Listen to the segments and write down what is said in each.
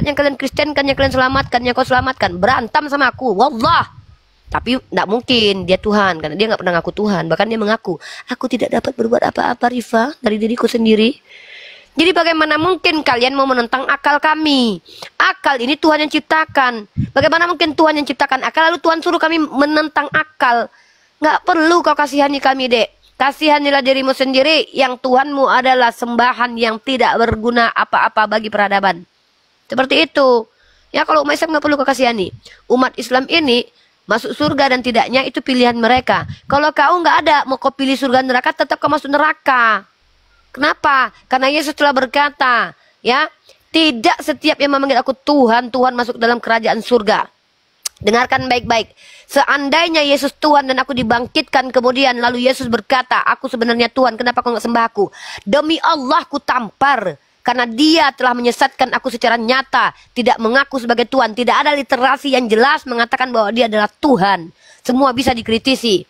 yang kalian Kristenkan, yang kalian selamatkan, yang kau selamatkan, berantem sama aku, wallah. Tapi tidak mungkin dia Tuhan, karena dia nggak pernah ngaku Tuhan. Bahkan dia mengaku, aku tidak dapat berbuat apa-apa, Rifa, dari diriku sendiri. Jadi bagaimana mungkin kalian mau menentang akal kami? Akal ini Tuhan yang ciptakan. Bagaimana mungkin Tuhan yang ciptakan akal, lalu Tuhan suruh kami menentang akal? Nggak perlu kau kasihani kami, dek. Kasihanilah dirimu sendiri, yang Tuhanmu adalah sembahan yang tidak berguna apa-apa bagi peradaban. Seperti itu. Ya, kalau umat Islam nggak perlu kau kasihani. Umat Islam ini masuk surga dan tidaknya itu pilihan mereka. Kalau kau nggak ada, mau kau pilih surga neraka, tetap kau masuk neraka. Kenapa? Karena Yesus telah berkata, ya, tidak setiap yang memanggil aku Tuhan, Tuhan masuk dalam kerajaan surga. Dengarkan baik-baik. Seandainya Yesus Tuhan dan aku dibangkitkan kemudian lalu Yesus berkata, aku sebenarnya Tuhan, kenapa kau nggak sembah aku? Demi Allah ku tampar. Karena dia telah menyesatkan aku secara nyata, tidak mengaku sebagai Tuhan. Tidak ada literasi yang jelas mengatakan bahwa dia adalah Tuhan. Semua bisa dikritisi.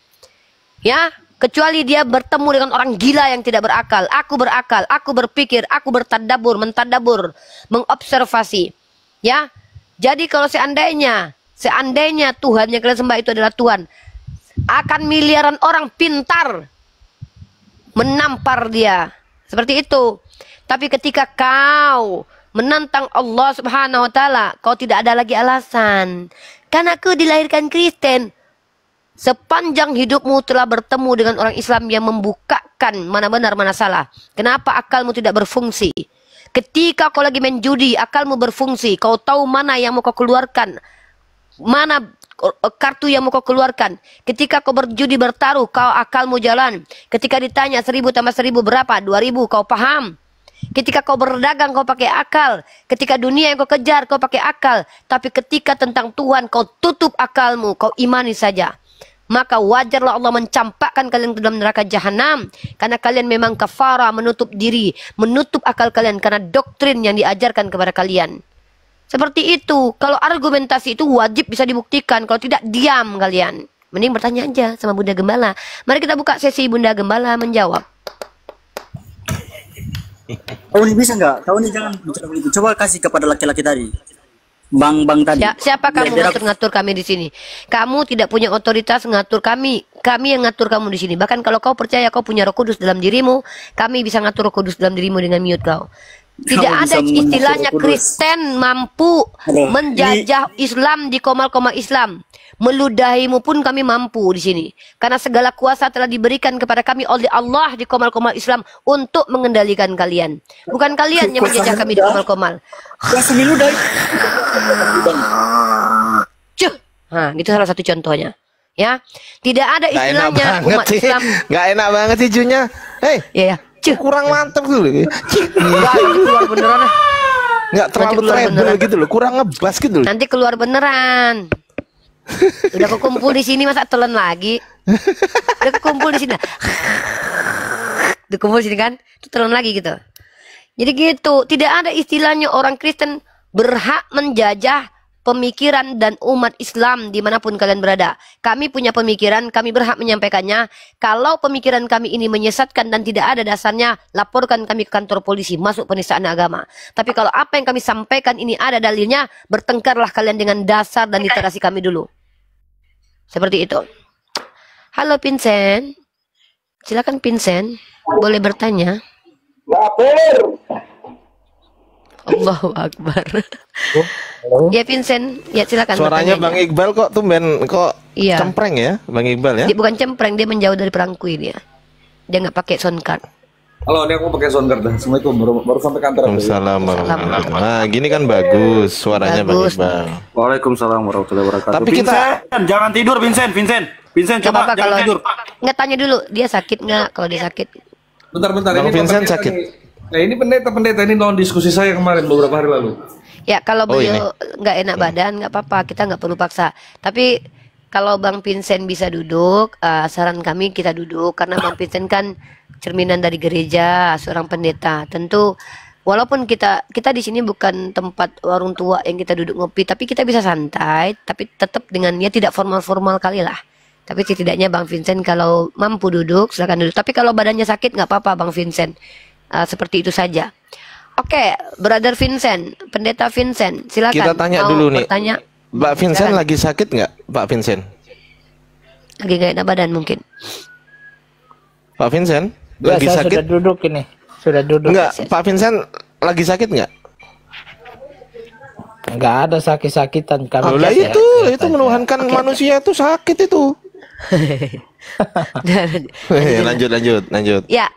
Ya, kecuali dia bertemu dengan orang gila yang tidak berakal. Aku berakal, aku berpikir, aku bertadabur, mentadabur, mengobservasi. Ya, jadi kalau seandainya Tuhan yang kalian sembah itu adalah Tuhan, akan miliaran orang pintar menampar dia. Seperti itu. Tapi ketika kau menentang Allah Subhanahu wa Ta'ala, kau tidak ada lagi alasan. Karena aku dilahirkan Kristen. Sepanjang hidupmu telah bertemu dengan orang Islam yang membukakan mana benar mana salah. Kenapa akalmu tidak berfungsi? Ketika kau lagi main judi, akalmu berfungsi. Kau tahu mana yang mau kau keluarkan, mana kartu yang mau kau keluarkan. Ketika kau berjudi bertaruh, kau akalmu jalan. Ketika ditanya 1000 tambah 1000 berapa? 2000, kau paham. Ketika kau berdagang, kau pakai akal. Ketika dunia yang kau kejar, kau pakai akal. Tapi ketika tentang Tuhan, kau tutup akalmu, kau imani saja. Maka wajarlah Allah mencampakkan kalian ke dalam neraka jahanam. Karena kalian memang kafara, menutup diri, menutup akal kalian karena doktrin yang diajarkan kepada kalian. Seperti itu. Kalau argumentasi itu wajib bisa dibuktikan. Kalau tidak, diam kalian. Mending bertanya aja sama Bunda Gembala. Mari kita buka sesi Bunda Gembala menjawab. Kau ini bisa nggak? Kau ini jangan bicara begitu. Coba kasih kepada laki-laki tadi, bang tadi. Siapa kamu ngatur-ngatur kami di sini? Kamu tidak punya otoritas ngatur kami. Kami yang ngatur kamu di sini. Bahkan kalau kau percaya kau punya Roh Kudus dalam dirimu, kami bisa ngatur Roh Kudus dalam dirimu dengan mute kau. Tidak ada istilahnya Kristen mampu menjajah Islam di koma-koma Islam. Meludahimu pun kami mampu di sini. Karena segala kuasa telah diberikan kepada kami oleh Allah di komal-komal Islam untuk mengendalikan kalian. Bukan kalian yang menjajah kami di komal-komal. Kuasa meludahi. Cuh. Nah, itu salah satu contohnya. Ya, tidak ada istilahnya umat Islam. Gak enak banget sih Junya. Hei, ya. Kurang mantap dulu. Keluar beneran. Nggak terlalu treble gitu loh, kurang ngebas gitu loh. Nanti keluar beneran. Udah kekumpul di sini masa telan lagi. Udah kekumpul di sini. Udah kumpul di sini kan, itu telan lagi gitu. Jadi gitu, tidak ada istilahnya orang Kristen berhak menjajah pemikiran dan umat Islam dimanapun kalian berada. Kami punya pemikiran, kami berhak menyampaikannya. Kalau pemikiran kami ini menyesatkan dan tidak ada dasarnya, laporkan kami ke kantor polisi, masuk penistaan agama. Tapi kalau apa yang kami sampaikan ini ada dalilnya, bertengkarlah kalian dengan dasar dan literasi kami dulu. Seperti itu. Halo Vincent, silakan Vincent, boleh bertanya. Allahu Akbar. Ya Vincent, ya silakan. Suaranya Bang Iqbal kok tumben kok iya. Cempreng ya, Bang Iqbal ya? Dia bukan cempreng, dia menjauh dari perangku ini ya. Dia nggak pakai sound card. Halo, ini aku pakai sound card. Assalamualaikum, baru sampai kantor. Assalamualaikum. Nah, gini kan bagus suaranya bagus. Bang Iqbal. Waalaikumsalam warahmatullahi wabarakatuh. Tapi kita jangan tidur, Vincent coba jangan tidur. Nggak tanya dulu, dia sakit nggak? Kalau dia sakit. Bentar. Bang Ini Vincent sakit. Nah, ini pendeta ini lawan diskusi saya kemarin beberapa hari lalu. Ya kalau beliau nggak enak badan nggak apa-apa, kita nggak perlu paksa. Tapi kalau Bang Vincent bisa duduk, saran kami kita duduk karena Bang Vincent kan cerminan dari gereja, seorang pendeta. Tentu walaupun kita di sini bukan tempat warung tua yang kita duduk ngopi, tapi kita bisa santai, tapi tetap dengan ya tidak formal-formal kali lah. Tapi setidaknya Bang Vincent kalau mampu duduk silakan duduk. Tapi kalau badannya sakit nggak apa-apa Bang Vincent. Seperti itu saja. Oke, Brother Vincent, Pendeta Vincent, silakan. Kita tanya Mau dulu nih. bertanya? Pak Vincent Silakan. lagi sakit nggak, Pak Vincent? Lagi gak enak badan mungkin. Pak Vincent Ya, lagi saya sakit? sudah duduk ini. Sudah duduk. Enggak, Pak Vincent lagi sakit nggak? Enggak ada sakit-sakitan kami. Oh, lah sehat itu kelihatannya. menuhankan manusia itu sakit itu. Lanjut. Ya,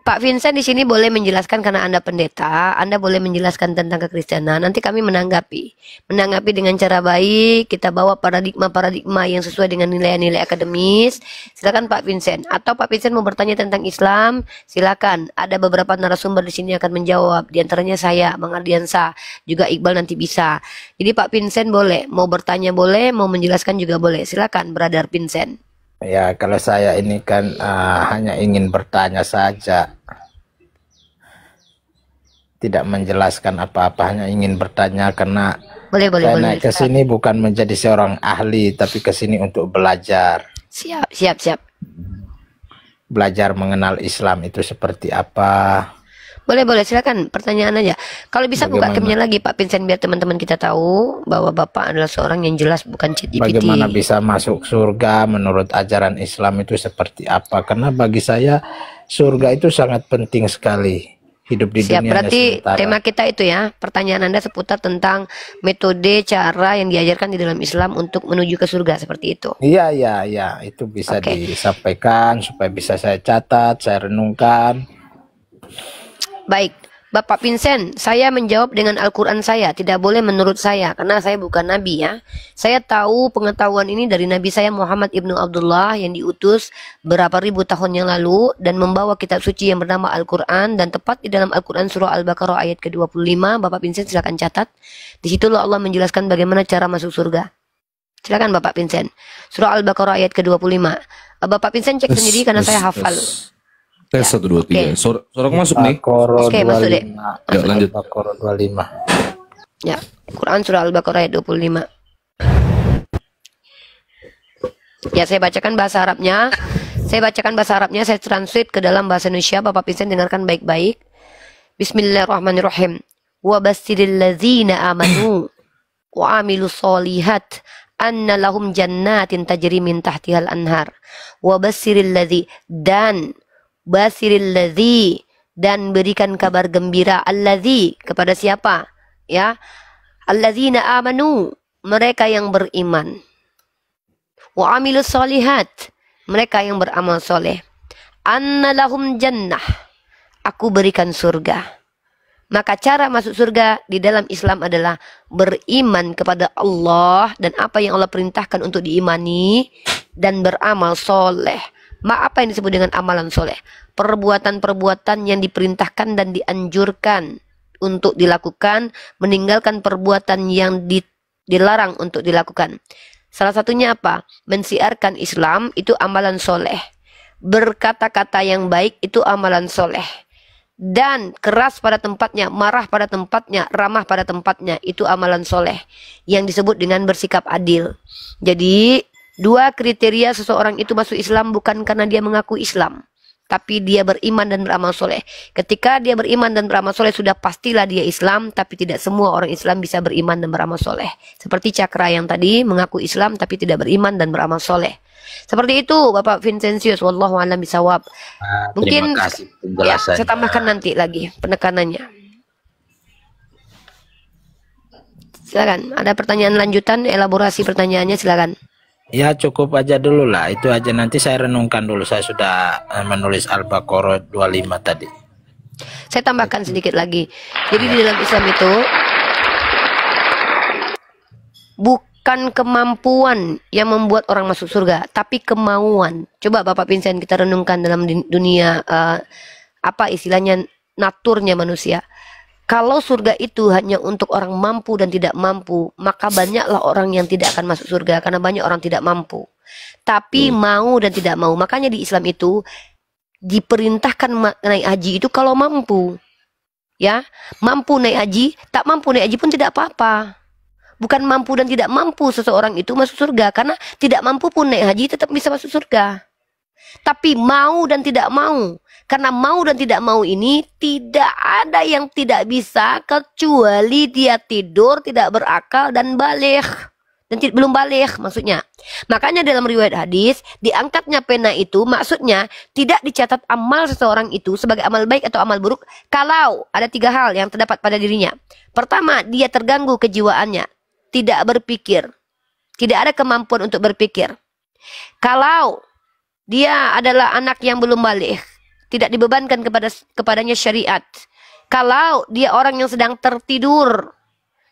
Pak Vincent di sini boleh menjelaskan karena Anda pendeta, Anda boleh menjelaskan tentang kekristenan. Nanti kami menanggapi dengan cara baik. Kita bawa paradigma yang sesuai dengan nilai-nilai akademis. Silakan Pak Vincent. Atau Pak Vincent mau bertanya tentang Islam, silakan. Ada beberapa narasumber di sini akan menjawab. Di antaranya saya, Bang Ardiansa, juga Iqbal nanti bisa. Jadi Pak Vincent boleh, mau bertanya boleh, mau menjelaskan juga boleh. Silakan, Brother Vincent. Ya, kalau saya ini kan hanya ingin bertanya saja. Tidak menjelaskan apa-apa, hanya ingin bertanya karena Boleh. saya naik ke sini bukan menjadi seorang ahli, tapi ke sini untuk belajar. Siap. Belajar mengenal Islam itu seperti apa. Boleh, silakan pertanyaan aja. Kalau bisa buka camnya lagi Pak Vincent biar teman-teman kita tahu bahwa Bapak adalah seorang yang jelas bukan ChatGPT. Bagaimana bisa masuk surga menurut ajaran Islam itu seperti apa? Karena bagi saya surga itu sangat penting sekali. Hidup di Siap, dunia berarti sementara. tema kita itu ya. Pertanyaan Anda seputar tentang metode cara yang diajarkan di dalam Islam untuk menuju ke surga seperti itu. Iya, itu bisa disampaikan supaya bisa saya catat, saya renungkan. Baik, Bapak Vincent, saya menjawab dengan Al-Quran saya. Tidak boleh menurut saya, karena saya bukan Nabi ya. Saya tahu pengetahuan ini dari Nabi saya Muhammad ibnu Abdullah yang diutus berapa ribu tahun yang lalu dan membawa kitab suci yang bernama Al-Quran, dan tepat di dalam Al-Quran surah Al-Baqarah ayat ke-25. Bapak Vincent silakan catat. Di situlah Allah menjelaskan bagaimana cara masuk surga. Silakan Bapak Vincent. Surah Al-Baqarah ayat ke-25. Bapak Vincent cek sendiri karena saya hafal. Tes 1 2 3. Suara masuk nih. Oke, masuk deh. Ya, lanjut. Al-Baqarah 25. Ya, Quran surah Al-Baqarah ayat 25. Ya, saya bacakan bahasa Arabnya. Saya translate ke dalam bahasa Indonesia. Bapak Vincent dengarkan baik-baik. Bismillahirrahmanirrahim. Wa basyiril ladzina amanu wa amilus solihat anna lahum jannatin tajri min tahtihal anhar. Wa basyiril ladzi dan berikan kabar gembira alladzi kepada siapa? Ya. Alladzina amanu, mereka yang beriman. Wa amilus solihat, mereka yang beramal soleh. Anna lahum jannah, aku berikan surga. Maka cara masuk surga di dalam Islam adalah beriman kepada Allah dan apa yang Allah perintahkan untuk diimani dan beramal soleh. Apa yang disebut dengan amalan soleh? Perbuatan-perbuatan yang diperintahkan dan dianjurkan untuk dilakukan, meninggalkan perbuatan yang dilarang untuk dilakukan. Salah satunya apa? Mensiarkan Islam itu amalan soleh. Berkata-kata yang baik itu amalan soleh. Dan keras pada tempatnya, marah pada tempatnya, ramah pada tempatnya, itu amalan soleh. Yang disebut dengan bersikap adil. Jadi, dua kriteria seseorang itu masuk Islam bukan karena dia mengaku Islam, tapi dia beriman dan beramal soleh. Ketika dia beriman dan beramal soleh, sudah pastilah dia Islam, tapi tidak semua orang Islam bisa beriman dan beramal soleh. Seperti Cakra yang tadi mengaku Islam tapi tidak beriman dan beramal soleh. Seperti itu Bapak Vincentius, wallahu a'lam bishawab. Mungkin Terima kasih ya, penjelasannya. saya tambahkan nanti lagi penekanannya. Silakan, ada pertanyaan lanjutan, elaborasi pertanyaannya silakan. Ya cukup aja dulu lah, itu aja, nanti saya renungkan dulu. Saya sudah menulis Al-Baqarah 25 tadi. Saya tambahkan sedikit lagi. Jadi di dalam Islam itu bukan kemampuan yang membuat orang masuk surga, tapi kemauan. Coba Bapak Vincent kita renungkan dalam dunia apa istilahnya, naturnya manusia. Kalau surga itu hanya untuk orang mampu dan tidak mampu, maka banyaklah orang yang tidak akan masuk surga karena banyak orang tidak mampu. Tapi mau dan tidak mau. Makanya di Islam itu diperintahkan naik haji itu kalau mampu. Ya, mampu naik haji, tak mampu naik haji pun tidak apa-apa. Bukan mampu dan tidak mampu seseorang itu masuk surga, karena tidak mampu pun naik haji tetap bisa masuk surga. Tapi mau dan tidak mau, Karena mau dan tidak mau ini tidak ada yang tidak bisa kecuali dia tidur, tidak berakal dan baligh. Dan belum balik maksudnya. Makanya dalam riwayat hadis diangkatnya pena itu maksudnya tidak dicatat amal seseorang itu sebagai amal baik atau amal buruk kalau ada 3 hal yang terdapat pada dirinya. Pertama, dia terganggu kejiwaannya, tidak berpikir, tidak ada kemampuan untuk berpikir. Kalau dia adalah anak yang belum balik, tidak dibebankan kepadanya syariat. Kalau dia orang yang sedang tertidur,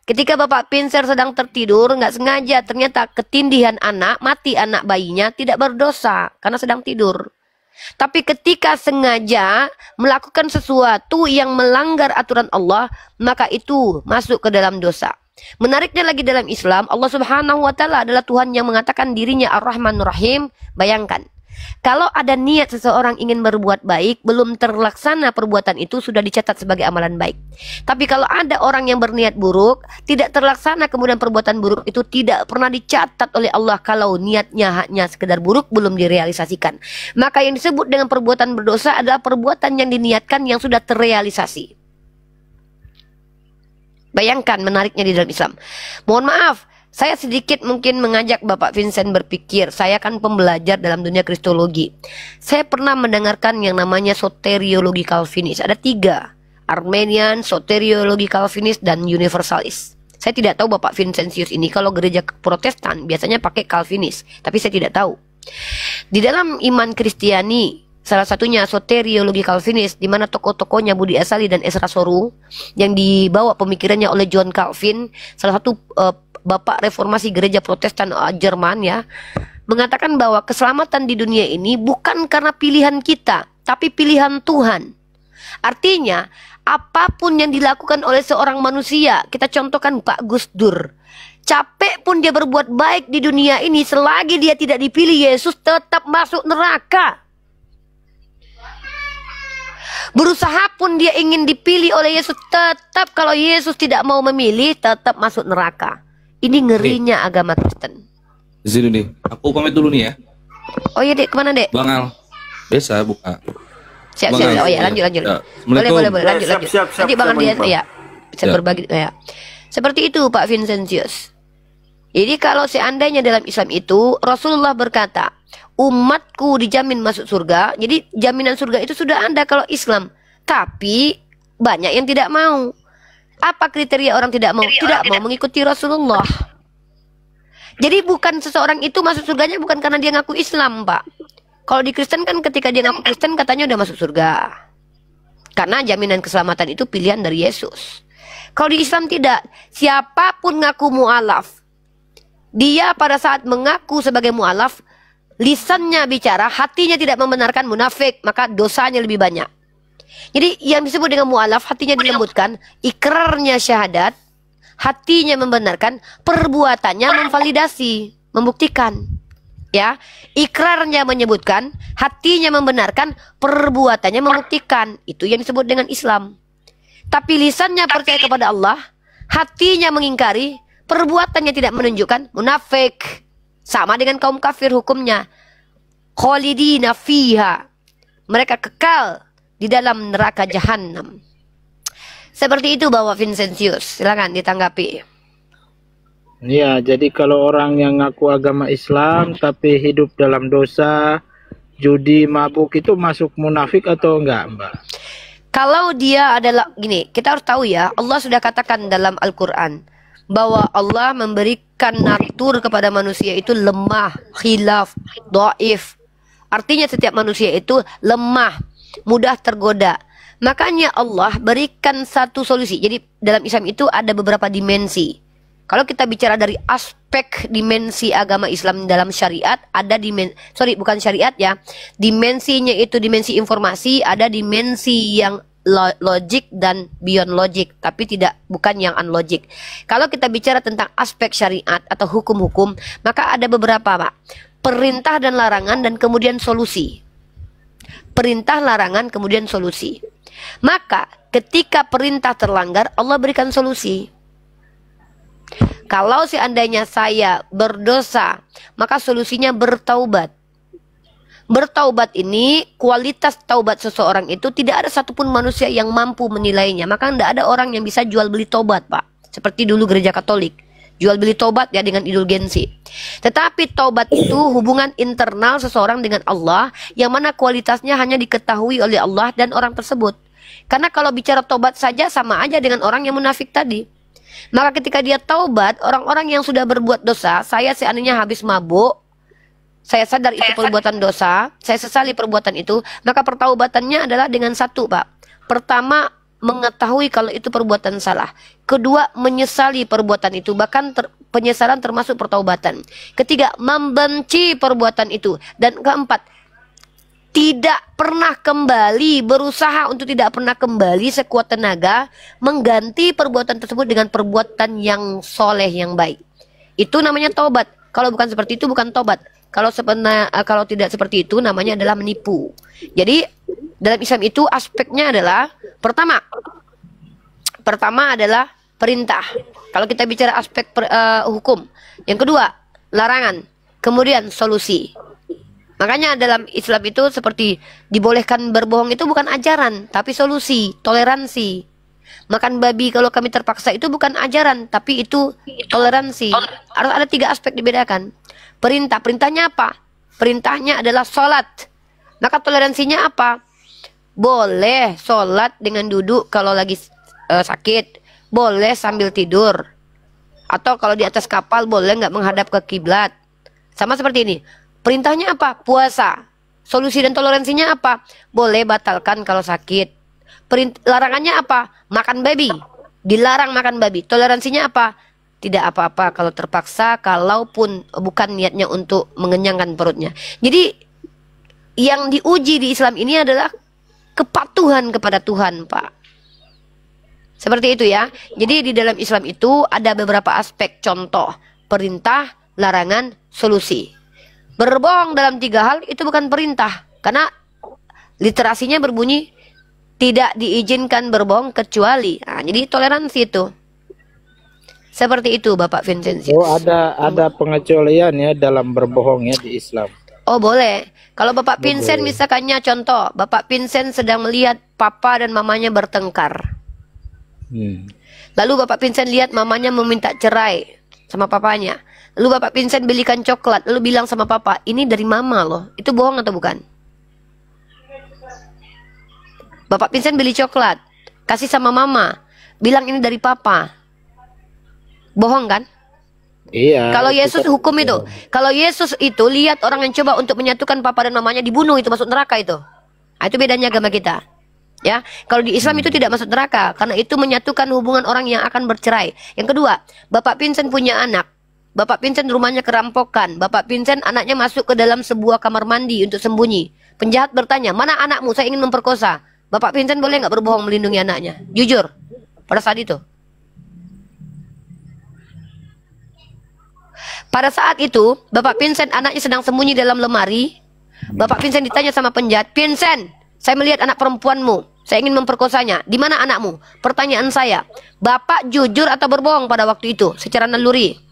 ketika Bapak Pinser sedang tertidur, nggak sengaja ternyata ketindihan anak, mati anak bayinya, tidak berdosa karena sedang tidur. Tapi ketika sengaja melakukan sesuatu yang melanggar aturan Allah, maka itu masuk ke dalam dosa. Menariknya lagi dalam Islam, Allah Subhanahu wa Ta'ala adalah Tuhan yang mengatakan dirinya Ar-Rahman Ar-Rahim. Bayangkan, kalau ada niat seseorang ingin berbuat baik, belum terlaksana perbuatan itu sudah dicatat sebagai amalan baik. Tapi kalau ada orang yang berniat buruk, tidak terlaksana kemudian perbuatan buruk itu tidak pernah dicatat oleh Allah kalau niatnya hanya sekedar buruk belum direalisasikan. Maka yang disebut dengan perbuatan berdosa adalah perbuatan yang diniatkan yang sudah terrealisasi. Bayangkan menariknya di dalam Islam. Mohon maaf, saya sedikit mungkin mengajak Bapak Vincent berpikir. Saya kan pembelajar dalam dunia kristologi. Saya pernah mendengarkan yang namanya soteriologi Calvinis. Ada 3. Armenian, soteriologi Calvinis, dan universalis. Saya tidak tahu Bapak Vincentius ini. Kalau gereja Protestan biasanya pakai Calvinis. Tapi saya tidak tahu. Di dalam iman Kristiani, salah satunya soteriologi Calvinis, di mana tokoh-tokohnya Budi Asali dan Ezra Soru, yang dibawa pemikirannya oleh John Calvin, salah satu Bapak reformasi gereja Protestan Jerman ya, mengatakan bahwa keselamatan di dunia ini bukan karena pilihan kita, tapi pilihan Tuhan. Artinya, apapun yang dilakukan oleh seorang manusia, kita contohkan Pak Gus Dur, capek pun dia berbuat baik di dunia ini, selagi dia tidak dipilih Yesus, tetap masuk neraka. Berusaha pun dia ingin dipilih oleh Yesus, tetap kalau Yesus tidak mau memilih, tetap masuk neraka. Ini ngerinya agama Kristen. Zinu nih, aku pamit dulu nih ya. Oh iya Dek, kemana Dek? Bang Al, biasa buka. Siap. Oh iya, lanjut. Ya. Boleh, lanjut. Siap. Nanti Bang Ardian, ya, bisa Ya. berbagi ya. Seperti itu Pak Vincentius. Jadi kalau seandainya dalam Islam itu Rasulullah berkata, umatku dijamin masuk surga. Jadi jaminan surga itu sudah ada kalau Islam. Tapi banyak yang tidak mau. Apa kriteria orang tidak mau? Tidak mau mengikuti Rasulullah. Jadi bukan seseorang itu masuk surganya bukan karena dia ngaku Islam, Pak. Kalau di Kristen kan ketika dia ngaku Kristen katanya udah masuk surga. Karena jaminan keselamatan itu pilihan dari Yesus. Kalau di Islam tidak. Siapapun ngaku mu'alaf, dia pada saat mengaku sebagai mu'alaf, lisannya bicara, hatinya tidak membenarkan, munafik, maka dosanya lebih banyak. Jadi yang disebut dengan mu'alaf, hatinya dilembutkan, ikrarnya syahadat, hatinya membenarkan, perbuatannya memvalidasi, membuktikan. Ya, ikrarnya menyebutkan, hatinya membenarkan, perbuatannya membuktikan. Itu yang disebut dengan Islam. Tapi lisannya percaya kepada Allah, hatinya mengingkari, perbuatannya tidak menunjukkan, munafik. Sama dengan kaum kafir hukumnya. Khalidina fiha. Mereka kekal di dalam neraka jahanam. Seperti itu Bapak Vincentius. Silakan ditanggapi. Ya, jadi kalau orang yang ngaku agama Islam tapi hidup dalam dosa, judi, mabuk itu masuk munafik atau enggak, Mbak? Kalau dia adalah gini, kita harus tahu ya, Allah sudah katakan dalam Al-Quran bahwa Allah memberikan natur kepada manusia itu lemah, khilaf, dhaif. Artinya setiap manusia itu lemah, mudah tergoda. Makanya Allah berikan satu solusi. Jadi dalam Islam itu ada beberapa dimensi. Kalau kita bicara dari aspek dimensi agama Islam dalam syariat, ada bukan syariat ya. Dimensinya itu dimensi informasi, ada dimensi yang logik dan beyond logic, tapi bukan yang unlogic. Kalau kita bicara tentang aspek syariat atau hukum-hukum, maka ada beberapa, Pak. Perintah dan larangan dan kemudian solusi. Perintah, larangan, kemudian solusi. Maka ketika perintah terlanggar, Allah berikan solusi. Kalau seandainya saya berdosa, maka solusinya bertaubat. Bertaubat ini, kualitas taubat seseorang itu tidak ada satupun manusia yang mampu menilainya. Maka tidak ada orang yang bisa jual beli taubat, Pak. Seperti dulu gereja Katolik, jual beli taubat ya dengan indulgensi. Tetapi taubat itu hubungan internal seseorang dengan Allah, yang mana kualitasnya hanya diketahui oleh Allah dan orang tersebut. Karena kalau bicara taubat saja sama aja dengan orang yang munafik tadi. Maka ketika dia taubat, orang-orang yang sudah berbuat dosa, saya seandainya habis mabuk, saya sadar itu perbuatan dosa, saya sesali perbuatan itu, maka pertaubatannya adalah dengan satu, Pak. Pertama, mengetahui kalau itu perbuatan salah. Kedua, menyesali perbuatan itu, bahkan penyesalan termasuk pertaubatan. Ketiga, membenci perbuatan itu. Dan keempat, tidak pernah kembali, berusaha untuk tidak pernah kembali sekuat tenaga mengganti perbuatan tersebut dengan perbuatan yang soleh, yang baik. Itu namanya taubat. Kalau bukan seperti itu, bukan taubat. Kalau tidak seperti itu, namanya adalah menipu. Jadi dalam Islam itu aspeknya adalah pertama adalah perintah. Kalau kita bicara aspek hukum, yang kedua larangan, kemudian solusi. Makanya dalam Islam itu seperti dibolehkan berbohong itu bukan ajaran, tapi solusi, toleransi. Makan babi kalau kami terpaksa itu bukan ajaran, tapi itu toleransi. Harus ada 3 aspek dibedakan. Perintahnya apa? Perintahnya adalah sholat. Maka toleransinya apa? Boleh sholat dengan duduk kalau lagi sakit. Boleh sambil tidur. Atau kalau di atas kapal boleh nggak menghadap ke kiblat. Sama seperti ini. Perintahnya apa? Puasa. Solusi dan toleransinya apa? Boleh batalkan kalau sakit. Larangannya apa? Makan babi. Dilarang makan babi. Toleransinya apa? Tidak apa-apa kalau terpaksa, kalaupun bukan niatnya untuk mengenyangkan perutnya. Jadi yang diuji di Islam ini adalah kepatuhan kepada Tuhan, Pak. Seperti itu ya. Jadi di dalam Islam itu ada beberapa aspek, contoh perintah, larangan, solusi. Berbohong dalam 3 hal itu bukan perintah, karena literasinya berbunyi tidak diizinkan berbohong kecuali. Nah, jadi toleransi itu. Seperti itu, Bapak Vincenzius. Oh, ada pengecualian ya dalam berbohong ya di Islam. Oh, boleh. Kalau Bapak Vincent misalkannya contoh, Bapak Vincent sedang melihat papa dan mamanya bertengkar. Lalu Bapak Vincent lihat mamanya meminta cerai sama papanya. Lalu Bapak Vincent belikan coklat, lalu bilang sama papa, ini dari mama loh. Itu bohong atau bukan? Bapak Vincent beli coklat, kasih sama mama, bilang ini dari papa. Bohong kan? Iya. Kalau Yesus hukum itu, kalau Yesus itu lihat orang yang coba untuk menyatukan papa dan mamanya dibunuh, itu masuk neraka itu. Nah, itu bedanya agama kita. Ya, kalau di Islam itu tidak masuk neraka karena itu menyatukan hubungan orang yang akan bercerai. Yang kedua, Bapak Vincent punya anak. Bapak Vincent rumahnya kerampokan. Bapak Vincent anaknya masuk ke dalam sebuah kamar mandi untuk sembunyi. Penjahat bertanya, "Mana anakmu? Saya ingin memperkosa." Bapak Vincent boleh nggak berbohong melindungi anaknya? Jujur pada saat itu. Pada saat itu, Bapak Vincent anaknya sedang sembunyi dalam lemari. Bapak Vincent ditanya sama penjahat, "Vincent, saya melihat anak perempuanmu. Saya ingin memperkosanya. Di mana anakmu?" Pertanyaan saya, Bapak jujur atau berbohong pada waktu itu secara naluri?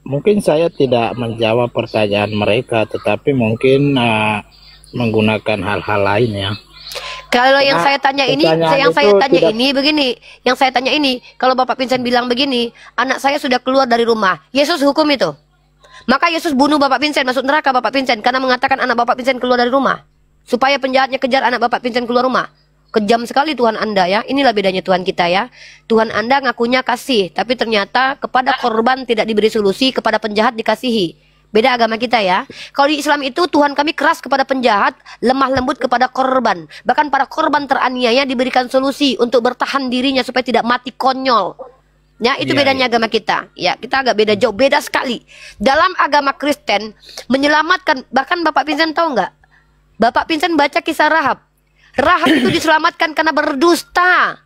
Mungkin saya tidak menjawab pertanyaan mereka, tetapi mungkin menggunakan hal-hal lain ya. Kalau yang saya tanya ini, begini, yang saya tanya ini, kalau Bapak Vincent bilang begini, anak saya sudah keluar dari rumah, Yesus hukum itu. Maka Yesus bunuh Bapak Vincent, masuk neraka Bapak Vincent karena mengatakan anak Bapak Vincent keluar dari rumah. Supaya penjahatnya kejar anak Bapak Vincent keluar rumah. Kejam sekali Tuhan Anda ya. Inilah bedanya Tuhan kita ya. Tuhan Anda ngakunya kasih, tapi ternyata kepada korban tidak diberi solusi, kepada penjahat dikasihi. Beda agama kita ya. Kalau di Islam itu Tuhan kami keras kepada penjahat, lemah lembut kepada korban. Bahkan para korban teraniaya diberikan solusi untuk bertahan dirinya supaya tidak mati konyol. Ya, itu bedanya agama kita. Ya, kita agak beda jauh, beda sekali. Dalam agama Kristen menyelamatkan, bahkan Bapak Vincent tahu nggak? Bapak Vincent baca kisah Rahab. Rahab itu diselamatkan karena berdusta.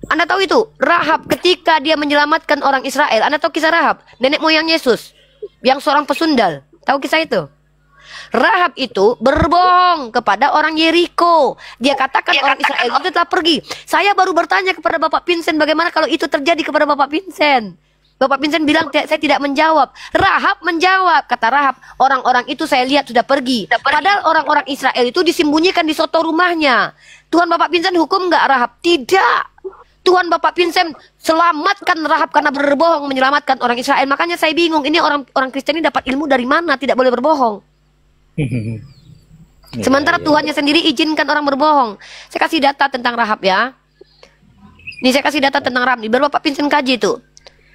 Anda tahu itu? Rahab ketika dia menyelamatkan orang Israel. Anda tahu kisah Rahab? Nenek moyang Yesus yang seorang pesundal. Tahu kisah itu? Rahab itu berbohong kepada orang Yeriko. Dia katakan orang Israel itu telah pergi. Saya baru bertanya kepada Bapak Vincent bagaimana kalau itu terjadi kepada Bapak Vincent. Bapak Vincent bilang saya tidak menjawab. Rahab menjawab. Kata Rahab, orang-orang itu saya lihat sudah pergi. Padahal orang-orang Israel itu disembunyikan di soto rumahnya. Tuhan Bapak Vincent hukum nggak Rahab? Tidak. Tuhan Bapak Vincent selamatkan Rahab karena berbohong, menyelamatkan orang Israel. Makanya saya bingung, ini orang Kristen ini dapat ilmu dari mana? Tidak boleh berbohong. Sementara Tuhannya sendiri izinkan orang berbohong. Saya kasih data tentang Rahab ya. Nih saya kasih data tentang Rahab nih. Baru Bapak Vincent kaji itu.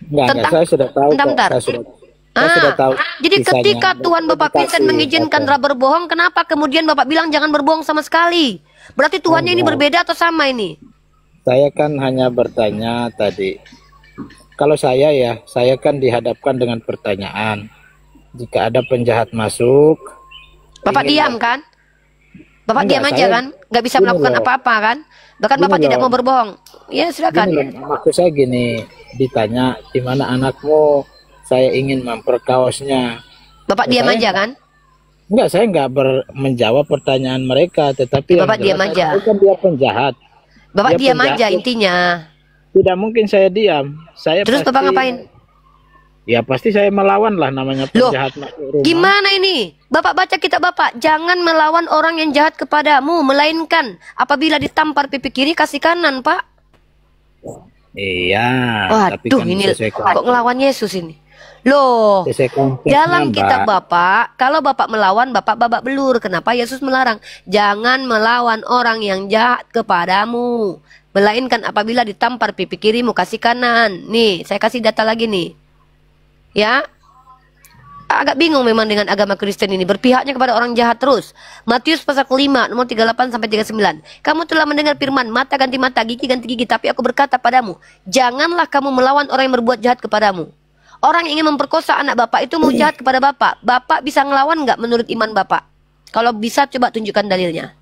Enggak, saya sudah tahu. Bentar. Saya sudah tahu. Jadi ketika Tuhan Bapak Vincent mengizinkan Rahab berbohong, kenapa kemudian Bapak bilang jangan berbohong sama sekali? Berarti Tuhannya ini berbeda atau sama ini? Saya kan hanya bertanya tadi. Kalau saya kan dihadapkan dengan pertanyaan. Jika ada penjahat masuk, Bapak diam kan? Bapak diam aja kan? Nggak bisa melakukan apa-apa kan? Bahkan Bapak tidak mau berbohong. Ya silakan. Maksud saya gini, ditanya di mana anakmu, saya ingin memperkaosnya. Bapak diam aja kan? Enggak, saya enggak menjawab pertanyaan mereka, tetapi Bapak diam aja. Kan dia penjahat. Bapak diam aja intinya. Tidak mungkin saya diam. Terus Bapak ngapain? Ya pasti saya melawan lah, namanya penjahat. Loh, gimana ini? Bapak baca kitab Bapak, jangan melawan orang yang jahat kepadamu, melainkan apabila ditampar pipi kiri kasih kanan, Pak. Iya. Waduh, kan ini kok ngelawan Yesus ini. Loh, dalam kitab Bapak, kalau Bapak melawan, Bapak babak belur. Kenapa Yesus melarang? Jangan melawan orang yang jahat kepadamu, melainkan apabila ditampar pipi kirimu kasih kanan. Nih, saya kasih data lagi nih. Ya, agak bingung memang dengan agama Kristen ini, berpihaknya kepada orang jahat terus. Matius pasal 5 nomor 38 sampai 39. Kamu telah mendengar firman, mata ganti mata, gigi ganti gigi, tapi aku berkata padamu, janganlah kamu melawan orang yang berbuat jahat kepadamu. Orang yang ingin memperkosa anak Bapak itu mau jahat kepada Bapak. Bapak bisa ngelawan nggak menurut iman Bapak? Kalau bisa coba tunjukkan dalilnya.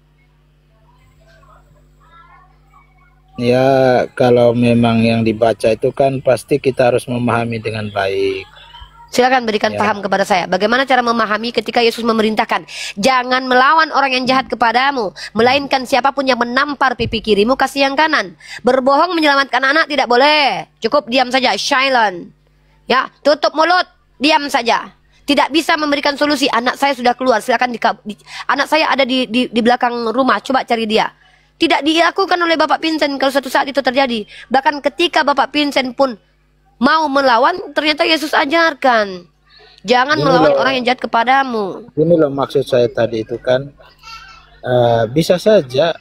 Ya, kalau memang yang dibaca itu kan pasti kita harus memahami dengan baik. Silakan berikan paham kepada saya. Bagaimana cara memahami ketika Yesus memerintahkan, jangan melawan orang yang jahat kepadamu, melainkan siapapun yang menampar pipi kirimu kasih yang kanan. Berbohong menyelamatkan anak tidak boleh. Cukup diam saja, silent. Ya, tutup mulut, diam saja. Tidak bisa memberikan solusi. Anak saya sudah keluar, silakan anak saya ada di belakang rumah, coba cari dia. Tidak dilakukan oleh Bapak Vincent kalau suatu saat itu terjadi. Bahkan ketika Bapak Vincent pun mau melawan, ternyata Yesus ajarkan, jangan melawan orang yang jahat kepadamu. Ini loh maksud saya tadi itu kan, bisa saja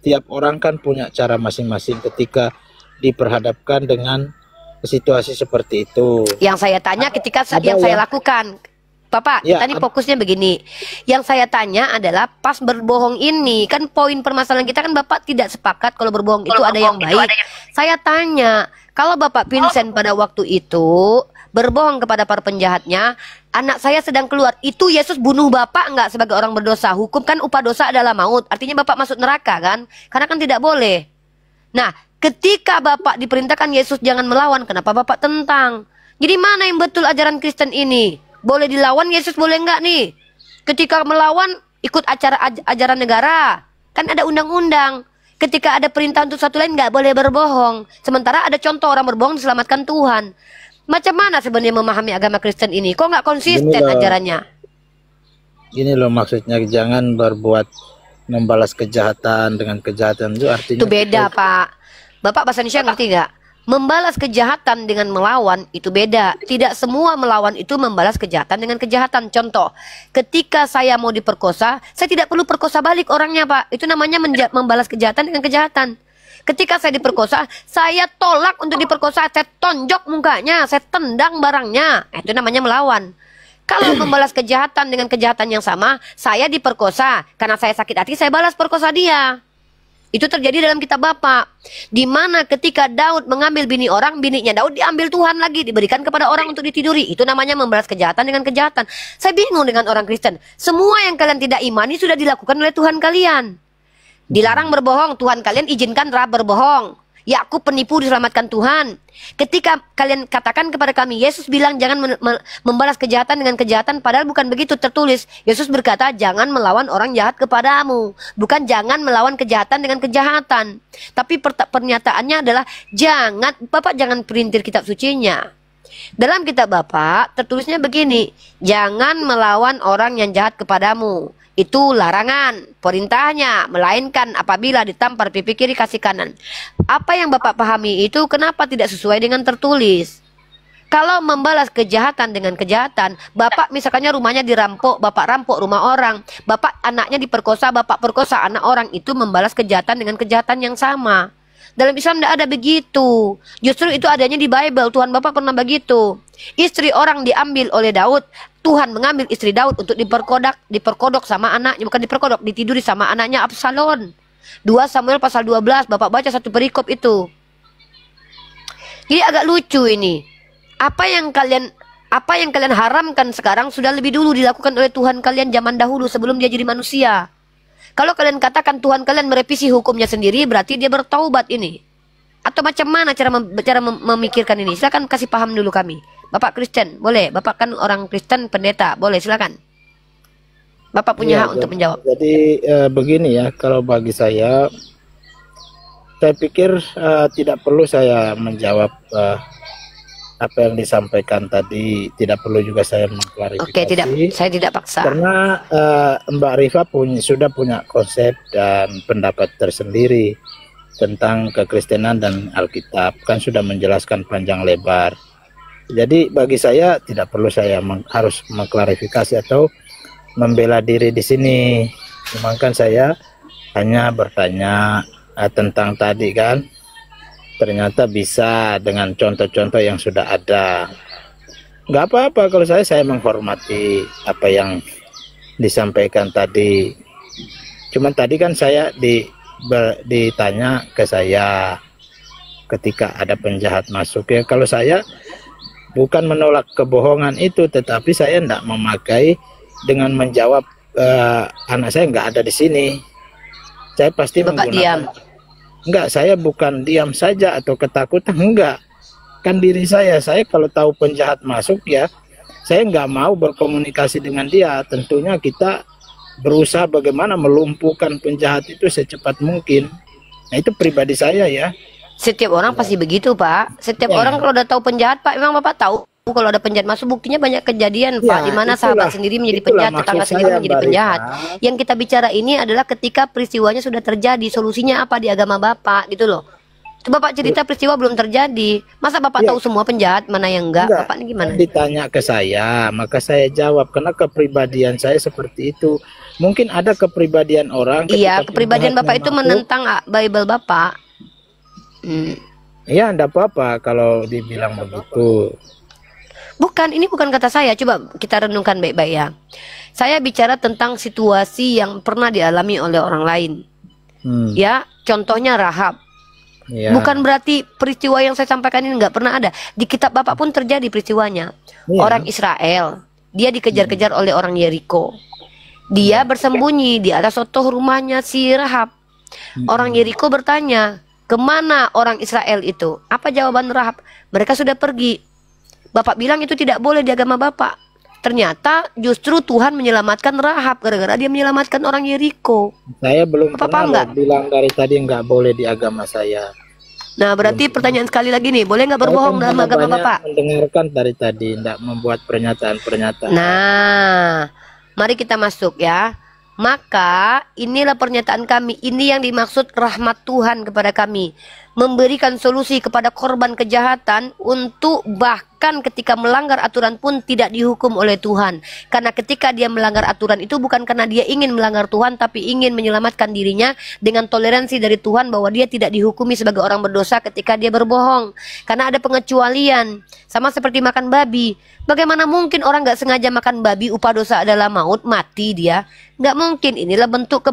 tiap orang kan punya cara masing-masing ketika diperhadapkan dengan situasi seperti itu. Yang saya tanya ketika yang saya lakukan, Bapak, ya, kita ini fokusnya begini. Yang saya tanya adalah pas berbohong ini, kan poin permasalahan kita kan Bapak tidak sepakat kalau berbohong itu ada yang baik. Saya tanya, kalau Bapak Vincent pada waktu itu berbohong kepada para penjahatnya, anak saya sedang keluar, itu Yesus bunuh Bapak enggak sebagai orang berdosa? Hukum kan upah dosa adalah maut, artinya Bapak masuk neraka kan? Karena kan tidak boleh. Nah, ketika Bapak diperintahkan Yesus jangan melawan, kenapa Bapak tentang? Jadi mana yang betul ajaran Kristen ini? Boleh dilawan Yesus boleh enggak nih? Ketika melawan ikut ajaran negara, kan ada undang-undang. Ketika ada perintah untuk satu lain nggak boleh berbohong. Sementara ada contoh orang berbohong diselamatkan Tuhan. Macam mana sebenarnya memahami agama Kristen ini? Kok nggak konsisten ajarannya? Ini loh maksudnya, jangan berbuat membalas kejahatan dengan kejahatan, itu artinya itu beda Pak. Bapak bahasa Indonesia ngerti nggak? Membalas kejahatan dengan melawan itu beda. Tidak semua melawan itu membalas kejahatan dengan kejahatan. Contoh, ketika saya mau diperkosa, saya tidak perlu perkosa balik orangnya Pak. Itu namanya membalas kejahatan dengan kejahatan. Ketika saya diperkosa, saya tolak untuk diperkosa, saya tonjok mukanya, saya tendang barangnya. Itu namanya melawan. Kalau membalas kejahatan dengan kejahatan yang sama, saya diperkosa. Karena saya sakit hati, saya balas perkosa dia. Itu terjadi dalam kitab Bapak. Di mana ketika Daud mengambil bini orang, bininya Daud diambil Tuhan lagi, diberikan kepada orang untuk ditiduri. Itu namanya membalas kejahatan dengan kejahatan. Saya bingung dengan orang Kristen. Semua yang kalian tidak imani sudah dilakukan oleh Tuhan kalian. Dilarang berbohong, Tuhan kalian izinkan Rahab berbohong. Yakub penipu diselamatkan Tuhan. Ketika kalian katakan kepada kami, Yesus bilang jangan membalas kejahatan dengan kejahatan, padahal bukan begitu tertulis. Yesus berkata jangan melawan orang jahat kepadamu, bukan jangan melawan kejahatan dengan kejahatan. Tapi pernyataannya adalah jangan, Bapak jangan perintir kitab sucinya. Dalam kitab Bapak tertulisnya begini, jangan melawan orang yang jahat kepadamu. Itu larangan, perintahnya, melainkan apabila ditampar pipi kiri kasih kanan. Apa yang Bapak pahami itu kenapa tidak sesuai dengan tertulis? Kalau membalas kejahatan dengan kejahatan, Bapak misalkannya rumahnya dirampok, Bapak rampok rumah orang, Bapak anaknya diperkosa, Bapak perkosa anak orang, itu membalas kejahatan dengan kejahatan yang sama. Dalam Islam tidak ada begitu. Justru itu adanya di Bible. Tuhan Bapak pernah begitu. Istri orang diambil oleh Daud. Tuhan mengambil istri Daud untuk diperkodok sama anaknya. Bukan diperkodok, ditiduri sama anaknya Absalom. 2 Samuel pasal 12. Bapak baca satu perikop itu. Jadi agak lucu ini. Apa yang kalian haramkan sekarang sudah lebih dulu dilakukan oleh Tuhan kalian zaman dahulu sebelum dia jadi manusia. Kalau kalian katakan Tuhan kalian merevisi hukumnya sendiri, berarti dia bertaubat ini. Atau macam mana cara memikirkan ini? Silakan kasih paham dulu kami. Bapak Kristen, boleh. Bapak kan orang Kristen, pendeta, boleh silakan. Bapak punya hak untuk menjawab. Jadi begini ya, kalau bagi saya pikir tidak perlu saya menjawab apa yang disampaikan tadi, tidak perlu juga saya mengklarifikasi. Oke, saya tidak paksa. Karena Mbak Rifa sudah punya konsep dan pendapat tersendiri tentang kekristenan dan Alkitab, kan sudah menjelaskan panjang lebar. Jadi bagi saya tidak perlu saya harus mengklarifikasi atau membela diri di sini. Cuma kan saya hanya bertanya tentang tadi kan. Ternyata bisa dengan contoh-contoh yang sudah ada. Nggak apa-apa kalau saya menghormati apa yang disampaikan tadi. Cuman tadi kan saya ditanya ke saya ketika ada penjahat masuk ya. Kalau saya bukan menolak kebohongan itu, tetapi saya tidak memakai dengan menjawab anak saya nggak ada di sini. Saya pasti Bapak menggunakan. diam. Enggak, saya bukan diam saja atau ketakutan, enggak. Kan diri saya kalau tahu penjahat masuk ya, saya enggak mau berkomunikasi dengan dia. Tentunya kita berusaha bagaimana melumpuhkan penjahat itu secepat mungkin. Nah itu pribadi saya ya. Setiap orang pasti begitu, Pak. Setiap orang kalau udah tahu penjahat, Pak, memang Bapak tahu kalau ada penjahat masuk, buktinya banyak kejadian, Pak, di mana sahabat sendiri menjadi penjahat, tetangga sendiri menjadi penjahat. Yang kita bicara ini adalah ketika peristiwanya sudah terjadi, solusinya apa di agama Bapak, gitu loh. Bapak cerita peristiwa belum terjadi, masa Bapak tahu semua penjahat, mana yang enggak? Bapak ini gimana? Ditanya ke saya, maka saya jawab, karena kepribadian saya seperti itu. Mungkin ada kepribadian orang. Iya, kepribadian Bapak itu menentang Bible Bapak. Ya, enggak apa-apa kalau dibilang begitu. Bukan, ini bukan kata saya. Coba kita renungkan baik-baik ya. Saya bicara tentang situasi yang pernah dialami oleh orang lain. Ya, contohnya Rahab. Ya. Bukan berarti peristiwa yang saya sampaikan ini nggak pernah ada. Di kitab Bapak pun terjadi peristiwanya. Ya. Orang Israel, dia dikejar-kejar oleh orang Yeriko. Dia bersembunyi di atas sotoh rumahnya si Rahab. Orang Yeriko bertanya, kemana orang Israel itu? Apa jawaban Rahab? Mereka sudah pergi. Bapak bilang itu tidak boleh di agama Bapak. Ternyata justru Tuhan menyelamatkan Rahab gara-gara dia menyelamatkan orang Yeriko. Saya belum pernah bilang dari tadi nggak boleh di agama saya. Nah berarti pertanyaan sekali lagi nih, boleh nggak berbohong dalam agama Bapak? Mendengarkan dari tadi, nggak membuat pernyataan-pernyataan. Nah, mari kita masuk ya. Maka inilah pernyataan kami. Ini yang dimaksud rahmat Tuhan kepada kami, memberikan solusi kepada korban kejahatan untuk bahkan ketika melanggar aturan pun tidak dihukum oleh Tuhan. Karena ketika dia melanggar aturan itu bukan karena dia ingin melanggar Tuhan, tapi ingin menyelamatkan dirinya dengan toleransi dari Tuhan bahwa dia tidak dihukumi sebagai orang berdosa ketika dia berbohong. Karena ada pengecualian, sama seperti makan babi. Bagaimana mungkin orang nggak sengaja makan babi, upah dosa adalah maut, mati dia? Nggak mungkin. Inilah bentuk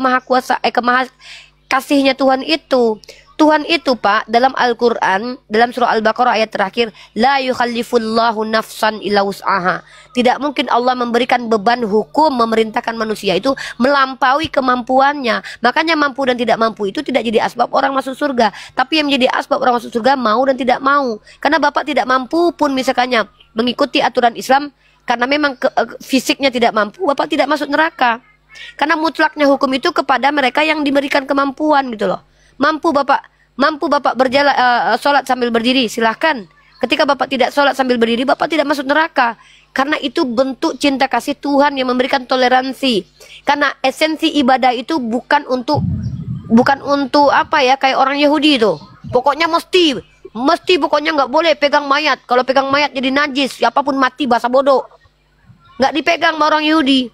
kasihnya Tuhan itu. Tuhan itu, Pak, dalam Al-Quran, dalam surah Al-Baqarah ayat terakhir, la yukhallifullahu nafsan illa wus'aha. Tidak mungkin Allah memberikan beban hukum memerintahkan manusia itu melampaui kemampuannya. Makanya mampu dan tidak mampu itu tidak jadi asbab orang masuk surga. Tapi yang menjadi asbab orang masuk surga mau dan tidak mau. Karena Bapak tidak mampu pun misalkannya mengikuti aturan Islam, karena memang fisiknya tidak mampu, Bapak tidak masuk neraka. Karena mutlaknya hukum itu kepada mereka yang diberikan kemampuan gitu loh. Mampu Bapak berjalan sholat sambil berdiri, silahkan. Ketika Bapak tidak sholat sambil berdiri, Bapak tidak masuk neraka. Karena itu bentuk cinta kasih Tuhan yang memberikan toleransi. Karena esensi ibadah itu bukan untuk apa ya, kayak orang Yahudi itu. Pokoknya mesti pokoknya nggak boleh pegang mayat. Kalau pegang mayat jadi najis, siapapun mati bahasa bodoh. Nggak dipegang sama orang Yahudi.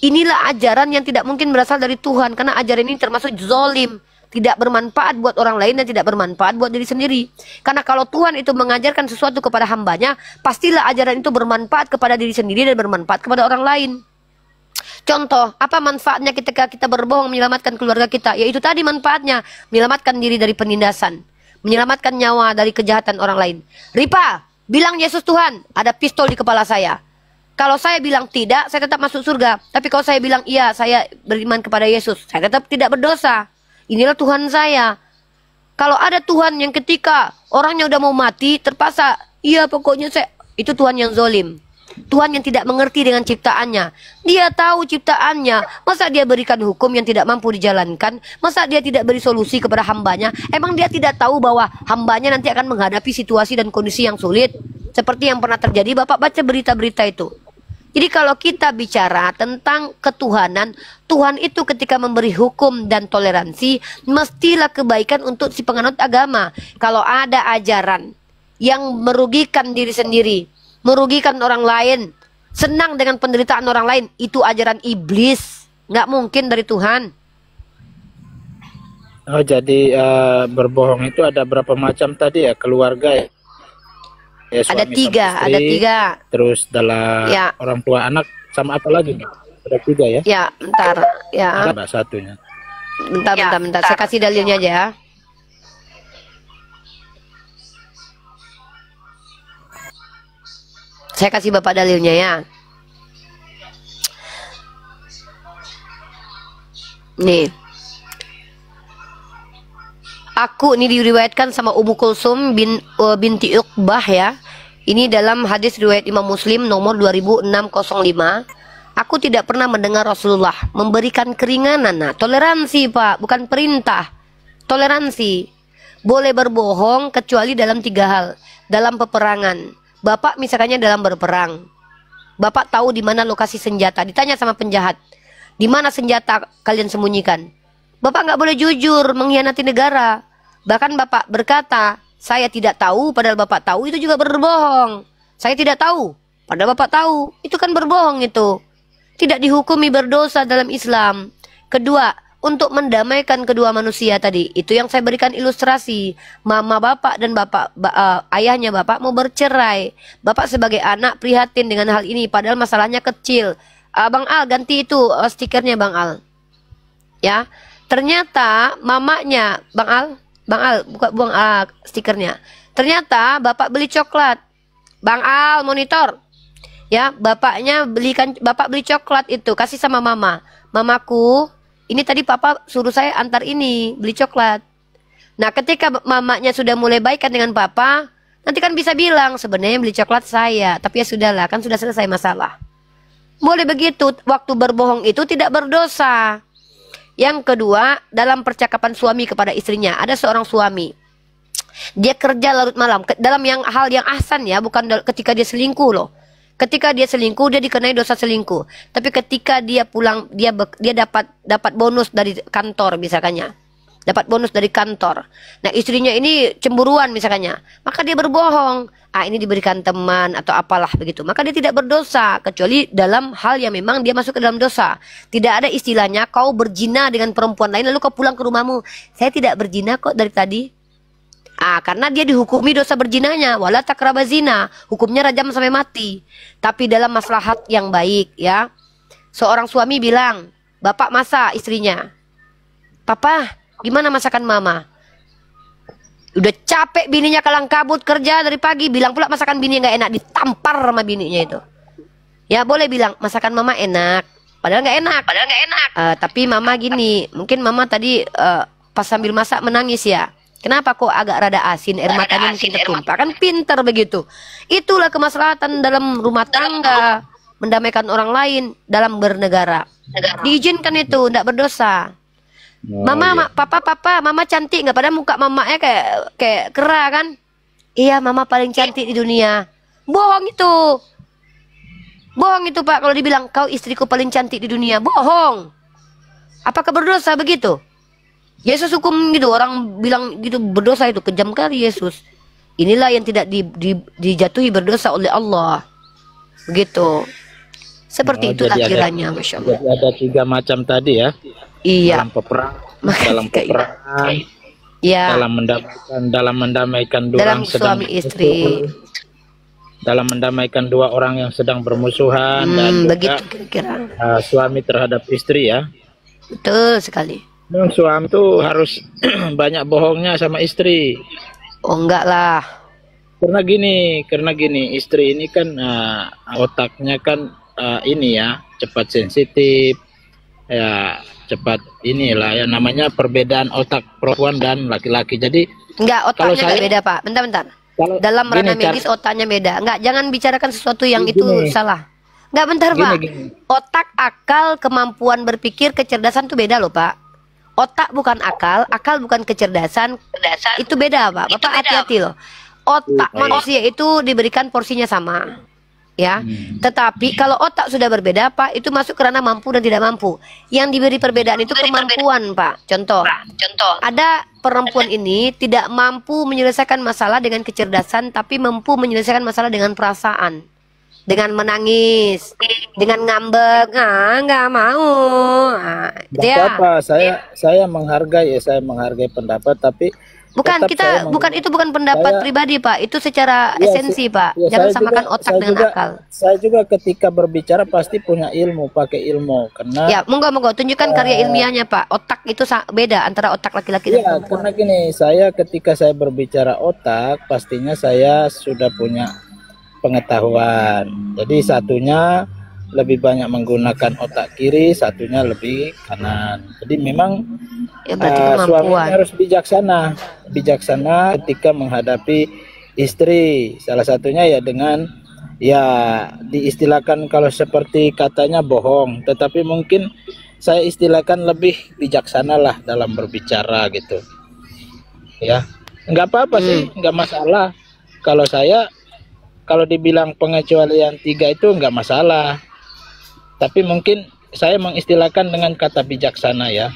Inilah ajaran yang tidak mungkin berasal dari Tuhan. Karena ajaran ini termasuk zolim. Tidak bermanfaat buat orang lain dan tidak bermanfaat buat diri sendiri. Karena kalau Tuhan itu mengajarkan sesuatu kepada hambanya, pastilah ajaran itu bermanfaat kepada diri sendiri dan bermanfaat kepada orang lain. Contoh, apa manfaatnya ketika kita berbohong menyelamatkan keluarga kita? Yaitu tadi manfaatnya, menyelamatkan diri dari penindasan, menyelamatkan nyawa dari kejahatan orang lain. Ripa, bilang Yesus Tuhan, ada pistol di kepala saya. Kalau saya bilang tidak, saya tetap masuk surga. Tapi kalau saya bilang iya, saya beriman kepada Yesus, saya tetap tidak berdosa. Inilah Tuhan saya. Kalau ada Tuhan yang ketika orangnya udah mau mati, terpaksa, iya pokoknya saya, itu Tuhan yang zolim. Tuhan yang tidak mengerti dengan ciptaannya. Dia tahu ciptaannya. Masa dia berikan hukum yang tidak mampu dijalankan? Masa dia tidak beri solusi kepada hambanya? Emang dia tidak tahu bahwa hambanya nanti akan menghadapi situasi dan kondisi yang sulit? Seperti yang pernah terjadi, Bapak baca berita-berita itu. Jadi kalau kita bicara tentang ketuhanan, Tuhan itu ketika memberi hukum dan toleransi, mestilah kebaikan untuk si penganut agama. Kalau ada ajaran yang merugikan diri sendiri, merugikan orang lain, senang dengan penderitaan orang lain, itu ajaran iblis. Nggak mungkin dari Tuhan. Oh, jadi berbohong itu ada berapa macam tadi ya? Keluarga ya? Ya, Ada suami tiga, sama istri, ada tiga. terus dalam Ya. orang tua anak sama apa lagi nih? Ada tiga ya? Ya, bentar. Ya, Ada satunya. bentar. Saya kasih dalilnya aja ya. Saya kasih Bapak dalilnya ya. Nih. Aku ini diriwayatkan sama Ummu Kulsum binti Uqbah ya. Ini dalam hadis riwayat Imam Muslim nomor 2605. Aku tidak pernah mendengar Rasulullah memberikan keringanan. Nah, toleransi Pak, bukan perintah. Toleransi. Boleh berbohong kecuali dalam 3 hal. Dalam peperangan. Bapak misalnya dalam berperang. Bapak tahu di mana lokasi senjata. Ditanya sama penjahat, di mana senjata kalian sembunyikan? Bapak nggak boleh jujur, mengkhianati negara. Bahkan Bapak berkata, saya tidak tahu, padahal Bapak tahu, itu juga berbohong. Saya tidak tahu, padahal Bapak tahu, itu kan berbohong itu. Tidak dihukumi berdosa dalam Islam. Kedua, untuk mendamaikan kedua manusia tadi, itu yang saya berikan ilustrasi. Mama Bapak dan ayahnya Bapak mau bercerai. Bapak sebagai anak prihatin dengan hal ini, padahal masalahnya kecil. Bang Al, ganti itu stikernya Bang Al. Ya. Ternyata mamanya Bang Al buang stikernya. Ternyata Bapak beli coklat. Bang Al monitor. Ya, Bapak beli coklat itu, kasih sama mama. Mamaku, ini tadi Papa suruh saya antar ini, beli coklat. Nah, ketika mamanya sudah mulai baikan dengan Papa, nanti kan bisa bilang sebenarnya beli coklat saya, tapi ya sudahlah, kan sudah selesai masalah. Boleh begitu, waktu berbohong itu tidak berdosa. Yang kedua, dalam percakapan suami kepada istrinya, ada seorang suami, dia kerja larut malam, dalam hal yang ahsan ya, bukan ketika dia selingkuh loh. Ketika dia selingkuh, dia dikenai dosa selingkuh. Tapi ketika dia pulang, dia dapat bonus dari kantor misalnya, dapat bonus dari kantor. Nah, istrinya ini cemburuan misalnya, maka dia berbohong. Ini diberikan teman atau apalah begitu. Maka dia tidak berdosa, kecuali dalam hal yang memang dia masuk ke dalam dosa. Tidak ada istilahnya kau berzina dengan perempuan lain lalu kau pulang ke rumahmu, saya tidak berzina kok dari tadi. Karena dia dihukumi dosa berzinanya, wala takraba zina, hukumnya rajam sampai mati. Tapi dalam maslahat yang baik ya. Seorang suami bilang, Bapak masak istrinya. Papa, gimana masakan mama? Udah capek bininya kalang kabut kerja dari pagi, bilang pula masakan bini nggak enak, ditampar sama bininya itu. Ya boleh bilang masakan mama enak, padahal nggak enak. Tapi mama gini, mungkin mama tadi pas sambil masak menangis ya. Kenapa kok agak rada asin, air matanya mungkin tertumpah, kan pinter begitu. Itulah kemaslahatan dalam rumah tangga, mendamaikan orang lain dalam bernegara. Diizinkan itu, tidak berdosa. Oh, Mama, iya. papa, mama cantik nggak? Padahal muka mamanya kayak kera kan? Iya, mama paling cantik di dunia. Bohong itu. Bohong itu, Pak, kalau dibilang kau istriku paling cantik di dunia. Bohong. Apakah berdosa begitu? Yesus hukum gitu, orang bilang gitu berdosa, itu kejam kali Yesus. Inilah yang tidak dijatuhi berdosa oleh Allah. Begitu. Seperti itulah kiranya, Masya Allah. Jadi ada 3 macam tadi ya. Iya. Dalam peperangan, ya. dalam mendamaikan dua dalam suami istri, dalam mendamaikan 2 orang yang sedang bermusuhan, dan begitu juga kira-kira. Suami terhadap istri ya. Betul sekali. Memang suami tuh harus banyak bohongnya sama istri. Oh enggak lah. Karena gini, istri ini kan otaknya kan ini ya, cepat sensitif, ya cepat inilah ya, namanya perbedaan otak perempuan dan laki-laki. Jadi enggak, otaknya saya, enggak beda, Pak. Bentar. Dalam ranah medis otaknya beda. Enggak, jangan bicarakan sesuatu yang itu salah. Enggak, bentar, Pak. Otak, akal, kemampuan berpikir, kecerdasan itu beda loh, Pak. Otak bukan akal, akal bukan kecerdasan. Itu beda, Pak. Bapak hati-hati loh. Otak manusia itu diberikan porsinya sama. Ya, tetapi kalau otak sudah berbeda, Pak, itu masuk ke ranah mampu dan tidak mampu. Yang diberi perbedaan itu kemampuan, Pak. Contoh, ada perempuan ini tidak mampu menyelesaikan masalah dengan kecerdasan, tapi mampu menyelesaikan masalah dengan perasaan, dengan menangis, dengan ngambek, nggak mau. Dia. Apa? Saya menghargai pendapat, tapi itu bukan pendapat pribadi, Pak. Itu secara esensi, Pak. Jangan samakan otak dengan akal. Saya juga ketika berbicara pasti punya ilmu, pakai ilmu. Karena ya, monggo tunjukkan karya ilmiahnya, Pak. Otak itu beda antara otak laki-laki dan perempuan. Karena gini, saya ketika saya berbicara otak, pastinya saya sudah punya pengetahuan. Jadi satunya lebih banyak menggunakan otak kiri, satunya lebih kanan. Jadi memang suami harus bijaksana ketika menghadapi istri. Salah satunya ya dengan diistilahkan kalau seperti katanya bohong, tetapi mungkin saya istilahkan lebih bijaksana lah dalam berbicara gitu. Ya, nggak apa-apa sih, nggak masalah. Kalau dibilang pengecualian 3 itu nggak masalah. Tapi mungkin saya mengistilahkan dengan kata bijaksana ya.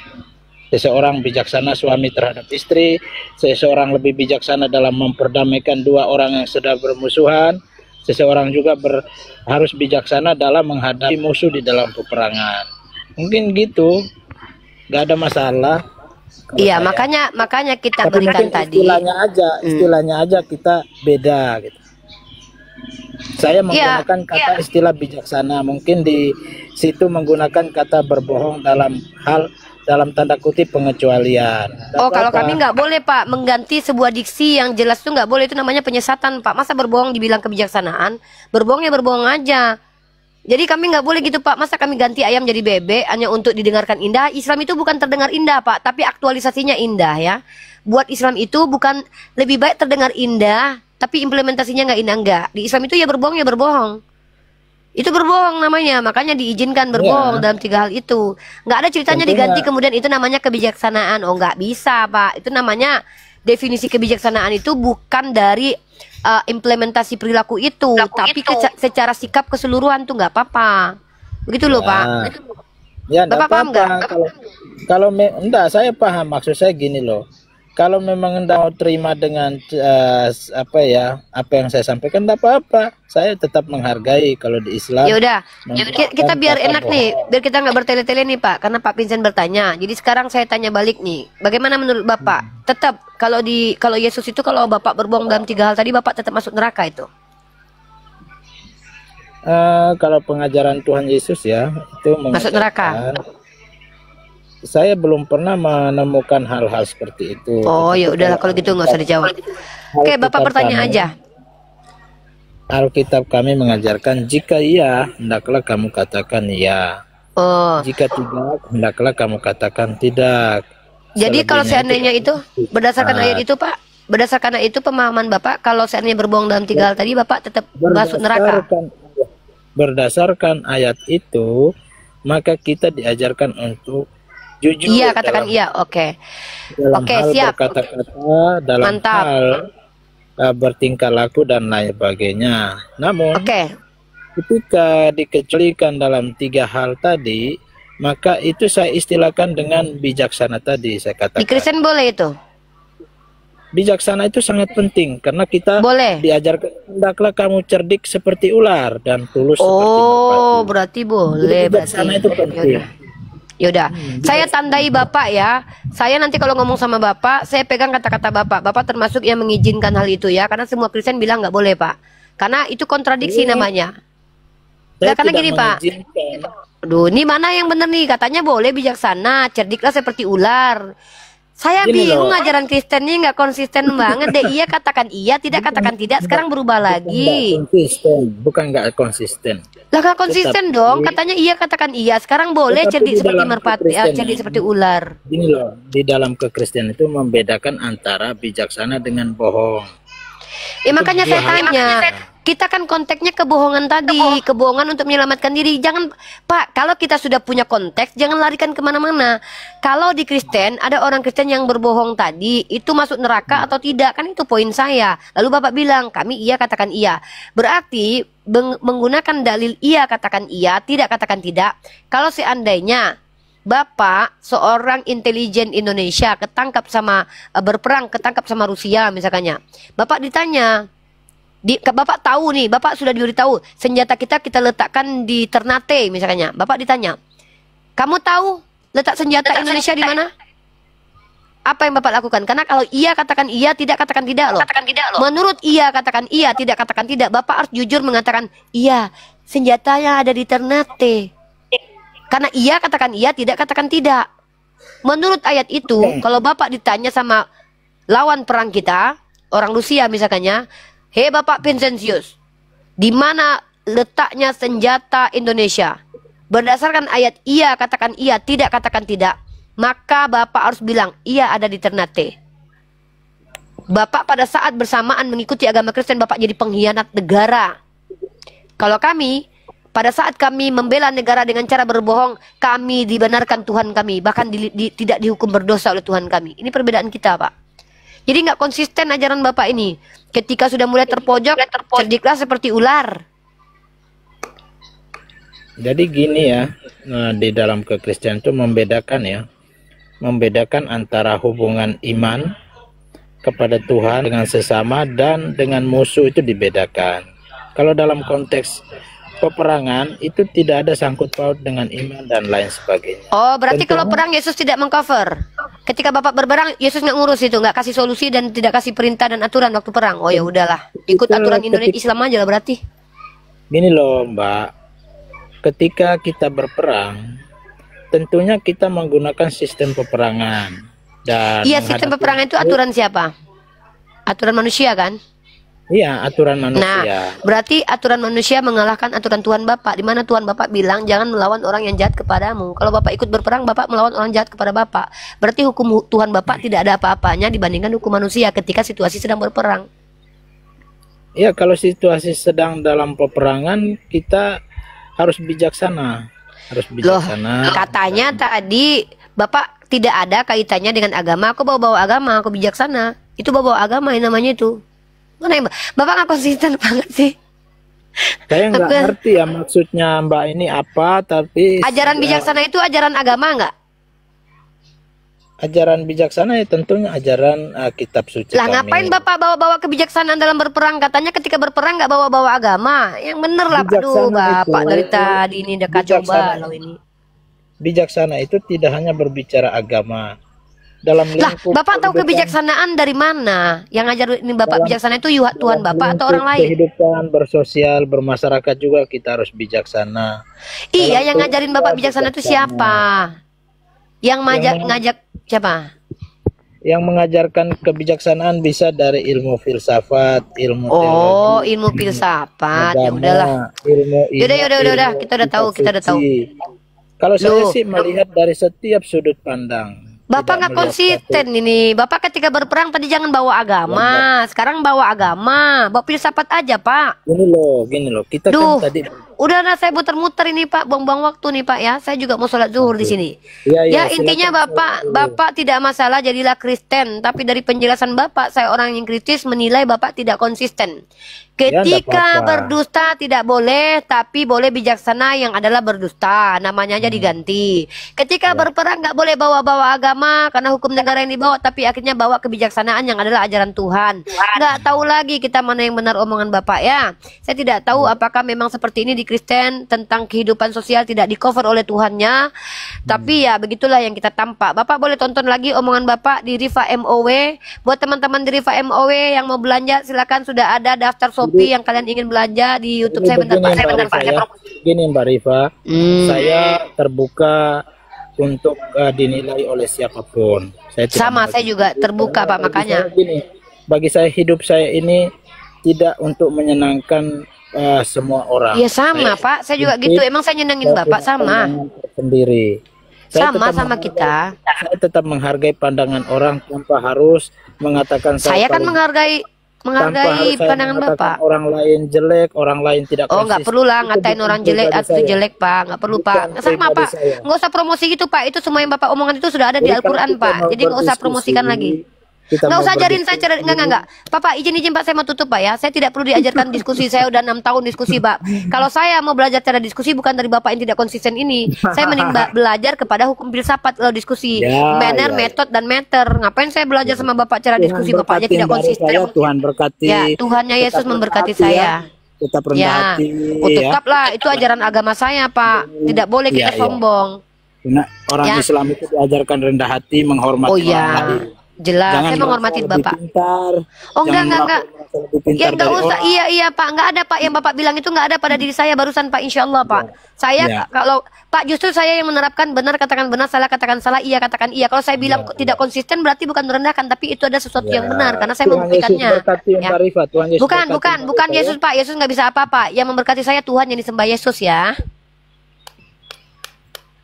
Seseorang bijaksana suami terhadap istri, seseorang lebih bijaksana dalam memperdamaikan 2 orang yang sedang bermusuhan, seseorang juga harus bijaksana dalam menghadapi musuh di dalam peperangan. Mungkin gitu, nggak ada masalah. Iya, makanya kita tapi berikan tadi. Istilahnya aja kita beda gitu. Saya menggunakan kata istilah bijaksana, mungkin di situ menggunakan kata berbohong dalam tanda kutip pengecualian. Kalau kami nggak boleh, Pak, mengganti sebuah diksi yang jelas itu nggak boleh, itu namanya penyesatan, Pak. Masa berbohong dibilang kebijaksanaan? Berbohong ya berbohong aja. Jadi kami nggak boleh gitu, Pak. Masa kami ganti ayam jadi bebek hanya untuk didengarkan indah? Islam itu bukan terdengar indah, Pak, tapi aktualisasinya indah ya. Buat Islam itu bukan lebih baik terdengar indah, tapi implementasinya nggak indah, enggak. Di Islam itu ya berbohong. Itu berbohong namanya, makanya diizinkan berbohong dalam 3 hal itu. Nggak ada ceritanya diganti kemudian itu namanya kebijaksanaan. Oh, nggak bisa, Pak. Itu namanya definisi kebijaksanaan itu bukan dari implementasi perilaku itu, tapi secara sikap keseluruhan tuh nggak apa-apa. Begitu loh, Pak. Ya, Bapak paham nggak? Kalau enggak, saya paham. Maksud saya gini loh. Kalau memang Anda mau terima dengan apa yang saya sampaikan, tidak apa-apa. Saya tetap menghargai kalau di Islam. Ya udah, kita biar enak nih, biar kita nggak bertele-tele nih, Pak. Karena Pak Vincent bertanya. Jadi sekarang saya tanya balik nih, bagaimana menurut Bapak? Tetap kalau Yesus itu kalau Bapak berbohong dalam 3 hal tadi, Bapak tetap masuk neraka itu? Kalau pengajaran Tuhan Yesus ya itu masuk neraka. Saya belum pernah menemukan hal-hal seperti itu. Oh ya udahlah kalau gitu nggak usah dijawab. Oke, Bapak bertanya aja. Alkitab kami mengajarkan jika iya, hendaklah kamu katakan iya. Jika tidak, hendaklah kamu katakan tidak. Jadi kalau seandainya itu berdasarkan ayat itu, Pak, berdasarkan ayat itu pemahaman Bapak, kalau seandainya berbohong dalam 3 hal tadi, Bapak tetap masuk neraka. Berdasarkan ayat itu, maka kita diajarkan untuk jujur. Iya, katakan iya. Oke, siap. Berkata-kata dalam mantap. hal bertingkah laku dan lain sebagainya. Namun Oke. ketika dikecualikan dalam 3 hal tadi, maka itu saya istilahkan dengan bijaksana tadi saya Di katakan. Kristen boleh itu? Bijaksana itu sangat penting karena kita Boleh. diajarkan hendaklah kamu cerdik seperti ular dan tulus seperti Oh, merpati. berarti boleh. Bijaksana Berarti. itu penting. Yaudah, saya tandai Bapak ya. Saya nanti kalau ngomong sama Bapak, saya pegang kata-kata Bapak. Bapak termasuk yang mengizinkan hal itu ya, karena semua Kristen bilang nggak boleh Pak. Karena itu kontradiksi namanya. Saya Karena tidak gini Pak. mengizinkan. Aduh, ini mana yang benar nih? Katanya boleh bijaksana, cerdiklah seperti ular. Saya Gini bingung loh. ajaran Kristennya nggak konsisten banget deh. Iya katakan iya, tidak katakan tidak. Sekarang berubah lagi. Bukan nggak konsisten. Lah nggak konsisten Tetapi- dong. Katanya iya katakan iya. Sekarang boleh Tetapi cerdik di seperti dalam merpati, kekristenan- cerdik seperti ular. Gini loh, di dalam kekristenan itu membedakan antara bijaksana dengan bohong. Ya makanya dua saya hal. tanya, kita kan konteksnya kebohongan tadi, kebohongan untuk menyelamatkan diri. Jangan, Pak, kalau kita sudah punya konteks, jangan larikan kemana-mana. Kalau di Kristen, ada orang Kristen yang berbohong tadi, itu masuk neraka atau tidak? Kan itu poin saya. Lalu Bapak bilang, kami iya katakan iya. Berarti menggunakan dalil iya katakan iya, tidak katakan tidak. Kalau seandainya Bapak seorang intelijen Indonesia ketangkap sama berperang ketangkap sama Rusia misalnya. Bapak ditanya, Bapak tahu nih, Bapak sudah diberitahu senjata kita letakkan di Ternate misalnya. Bapak ditanya, kamu tahu letak senjata Indonesia di mana? Apa yang Bapak lakukan? Karena kalau iya katakan iya, tidak katakan tidak loh. Menurut iya katakan iya, tidak katakan tidak. Bapak harus jujur mengatakan iya, senjatanya ada di Ternate. Karena iya katakan iya, tidak katakan tidak. Menurut ayat itu, kalau Bapak ditanya sama lawan perang kita, orang Rusia misalnya, hei Bapak Vincentius, di mana letaknya senjata Indonesia? Berdasarkan ayat iya katakan iya, tidak katakan tidak, maka Bapak harus bilang iya ada di Ternate. Bapak pada saat bersamaan mengikuti agama Kristen, Bapak jadi pengkhianat negara. Kalau kami, pada saat kami membela negara dengan cara berbohong, kami dibenarkan Tuhan kami, bahkan tidak dihukum berdosa oleh Tuhan kami. Ini perbedaan kita, Pak. Jadi nggak konsisten ajaran Bapak ini. Ketika sudah mulai terpojok, cerdiklah seperti ular. Jadi gini ya, di dalam kekristenan itu membedakan antara hubungan iman kepada Tuhan dengan sesama dan dengan musuh itu dibedakan. Kalau dalam konteks peperangan itu tidak ada sangkut paut dengan iman dan lain sebagainya. Oh, berarti Tentunya, kalau perang Yesus tidak mengcover. Ketika Bapak berperang, Yesus nggak ngurus itu, nggak kasih solusi dan tidak kasih perintah dan aturan waktu perang. Oh ya udahlah, ikut aturan Indonesia Islam aja lah berarti. Gini loh Mbak, ketika kita berperang, tentunya kita menggunakan sistem peperangan. Dan Iya, sistem peperangan itu aturan siapa? Aturan manusia kan? Iya, aturan Nah, manusia. berarti aturan manusia mengalahkan aturan Tuhan Bapak. Di mana Tuhan Bapak bilang jangan melawan orang yang jahat kepadamu. Kalau Bapak ikut berperang, Bapak melawan orang jahat kepada Bapak. Berarti hukum Tuhan Bapak tidak ada apa-apanya dibandingkan hukum manusia ketika situasi sedang berperang. Iya, kalau situasi sedang dalam peperangan, kita harus bijaksana. Harus bijaksana. Katanya tadi Bapak tidak ada kaitannya dengan agama. Aku bawa-bawa agama, aku bijaksana. Itu bawa-bawa agama yang namanya itu. Mana yang Bapak nggak konsisten banget sih. Saya nggak ngerti ya maksudnya Mbak ini apa, tapi ajaran bijaksana itu ajaran agama nggak? ajaran bijaksana ya tentunya ajaran kitab suci Lah kami. ngapain Bapak bawa-bawa kebijaksanaan dalam berperang? Katanya ketika berperang nggak bawa-bawa agama. Yang bener lah, aduh Bapak itu, dari tadi ini udah kacau balau ini. Bijaksana itu tidak hanya berbicara agama. Dalam Lah, lingkup Bapak tahu kehidupan- kebijaksanaan dari mana? Yang ngajar ini Bapak bijaksana itu Tuhan Bapak atau lingkup orang lain? Kehidupan bersosial, bermasyarakat juga kita harus bijaksana. Iya, Dalam yang ngajarin Bapak bijaksana itu siapa? Yang ngajak siapa? Yang mengajarkan kebijaksanaan bisa dari ilmu filsafat, ilmu Oh, teologi, ilmu filsafat. Ya agama, udahlah. ilmu Yaudah, ilmu kita udah tahu, kitab kita udah tahu. suci. Kalau saya Loh. sih melihat dari setiap sudut pandang. Bapak Tidak nggak melihat konsisten ini. Bapak ketika berperang tadi jangan bawa agama. Sekarang bawa agama. Bawa filsafat aja, Pak. Gini loh, kita Duh. kan tadi Udah saya muter-muter ini Pak, buang-buang waktu nih Pak ya. Saya juga mau sholat zuhur di sini. Iya, Ya silakan intinya Bapak tidak masalah jadilah Kristen, tapi dari penjelasan Bapak saya orang yang kritis menilai Bapak tidak konsisten. Ya, nggak Ketika apa-apa. berdusta tidak boleh, tapi boleh bijaksana yang adalah berdusta, namanya aja diganti. Ketika berperang nggak boleh bawa-bawa agama karena hukum negara yang dibawa, tapi akhirnya bawa kebijaksanaan yang adalah ajaran Tuhan. Nggak tahu lagi kita mana yang benar omongan Bapak ya. Saya tidak tahu apakah memang seperti ini di Kristen tentang kehidupan sosial tidak di cover oleh Tuhannya. Tapi ya begitulah yang kita tampak. Bapak boleh tonton lagi omongan Bapak di Rifa MOW. Buat teman-teman di Rifa MOW yang mau belanja silakan, sudah ada daftar Shopee yang kalian ingin belanja di YouTube saya. Bentar Pak, saya bentar Pak. Gini Mbak Rifa, saya terbuka untuk dinilai oleh siapapun. Saya tidak Sama, saya juga terbuka Pak, makanya. Bagi saya hidup saya ini tidak untuk menyenangkan semua orang. Iya sama Pak, saya juga gitu. Emang saya nyenengin Bapak sama. Sendiri. Sama kita. Saya tetap menghargai pandangan orang tanpa harus mengatakan Saya kan paling- menghargai tanpa harus saya pandangan mengatakan Bapak. orang lain jelek, orang lain tidak Oh nggak konsisten. perlu lah Itu ngatain bukan orang jelek pribadi atau saya. jelek Pak, nggak perlu Pak. Bukan Sama pribadi Pak, saya. nggak usah promosi gitu Pak. Itu semua yang Bapak omongan itu sudah ada di Jadi kalau Al-Quran kita Pak. mau Jadi nggak usah berdiskusi, promosikan lagi. kita Nggak mau usah ajarin saya berdiskusi. cara enggak. Bapak izin Pak, saya mau tutup Pak ya. Saya tidak perlu diajarkan diskusi. Saya udah 6 tahun diskusi Pak. Kalau saya mau belajar cara diskusi bukan dari Bapak yang tidak konsisten ini. Saya mending belajar kepada hukum filsafat kalau diskusi. Ya, Manner, ya. metode dan meter. Ngapain saya belajar sama Bapak cara Tuhan diskusi? Bapak aja berkati tidak Mbak konsisten. Rifaya, Tuhan berkati. Ya, Tuhannya Yesus Tetap memberkati rendah hati saya. ya. Tetap rendah Ya, hati oh, ya. tetaplah itu ajaran agama saya Pak. Tidak boleh kita Iya, iya. sombong. Nah, orang Ya. Islam itu diajarkan rendah hati, menghormati Oh orang iya, lain. jelas. Jangan Saya menghormati merasa lebih Bapak. Pintar. Oh Jangan enggak. merasa lebih pintar Ya enggak dari usah. orang. Iya Pak, enggak ada Pak yang Bapak bilang itu enggak ada pada diri saya barusan Pak, insya Allah Pak. Saya Ya. kalau Pak justru saya yang menerapkan benar katakan benar, salah katakan salah, iya katakan iya. Kalau saya bilang tidak konsisten berarti bukan merendahkan, tapi itu ada sesuatu yang benar karena saya Tuhan Yesus membuktikannya. berkati Ya. Mbak Rifa. Tuhan Yesus Bukan berkati Mbak Rifa, ya. Yesus Pak. Yesus nggak bisa apa-apa. Yang memberkati saya Tuhan yang disembah Yesus ya.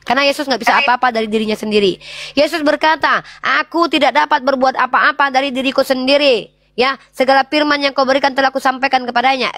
Karena Yesus nggak bisa apa-apa dari dirinya sendiri. Yesus berkata, aku tidak dapat berbuat apa-apa dari diriku sendiri. Ya, segala firman yang kau berikan telah kusampaikan kepadanya,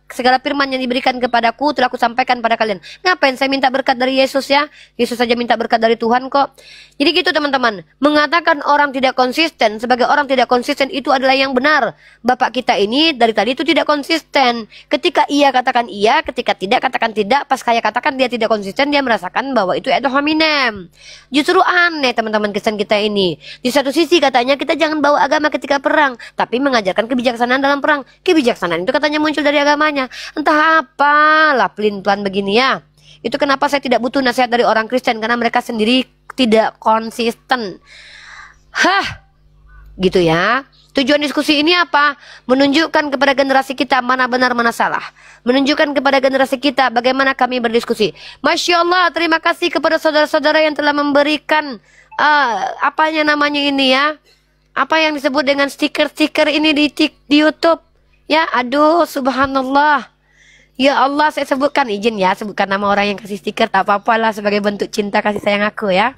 segala firman yang diberikan kepadaku telah kusampaikan pada kalian. Ngapain saya minta berkat dari Yesus ya? Yesus saja minta berkat dari Tuhan kok. Jadi gitu teman-teman, mengatakan orang tidak konsisten sebagai orang tidak konsisten itu adalah yang benar. Bapak kita ini dari tadi itu tidak konsisten. Ketika iya katakan iya, ketika tidak katakan tidak. Pas saya katakan dia tidak konsisten, dia merasakan bahwa itu ad hominem. Justru aneh teman-teman kesan kita ini. Di satu sisi katanya kita jangan bawa agama ketika perang, tapi mengajarkan kebijaksanaan dalam perang. Kebijaksanaan itu katanya muncul dari agamanya. Entah apalah pelin-pelan begini ya. Itu kenapa saya tidak butuh nasihat dari orang Kristen, karena mereka sendiri tidak konsisten. Hah, gitu ya. Tujuan diskusi ini apa? Menunjukkan kepada generasi kita mana benar mana salah. Menunjukkan kepada generasi kita bagaimana kami berdiskusi. Masya Allah, terima kasih kepada saudara-saudara yang telah memberikan apanya namanya ini ya. Apa yang disebut dengan stiker-stiker ini di YouTube. Ya, aduh, subhanallah. Ya Allah, saya sebutkan, izin ya, sebutkan nama orang yang kasih stiker, tak apa-apalah sebagai bentuk cinta kasih sayang aku ya.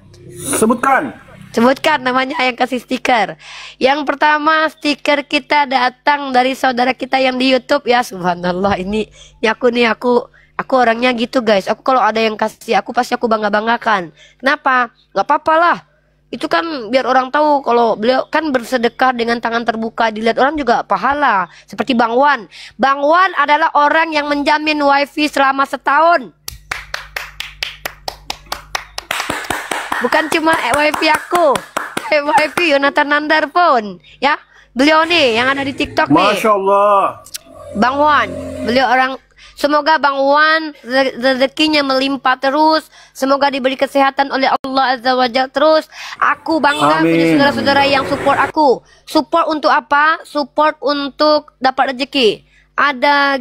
Sebutkan. Sebutkan namanya yang kasih stiker. Yang pertama, stiker kita datang dari saudara kita yang di YouTube ya, subhanallah. Ini aku orangnya gitu guys. Aku kalau ada yang kasih aku pasti aku bangga-banggakan. Kenapa? Gak apa-apalah. Itu kan biar orang tahu kalau beliau kan bersedekah dengan tangan terbuka, dilihat orang juga pahala. Seperti Bang Wan. Bang Wan adalah orang yang menjamin wifi selama setahun. Bukan cuma wifi aku, wifi Yonatan Nandar pun, ya. Beliau nih yang ada di TikTok nih. Masya Allah. Bang Wan, beliau orang. Semoga Bang Wan rezekinya melimpah terus. Semoga diberi kesehatan oleh Allah Azza wa Jalla terus. Aku bangga punya saudara-saudara yang support aku. Support untuk apa? Support untuk dapat rezeki. Ada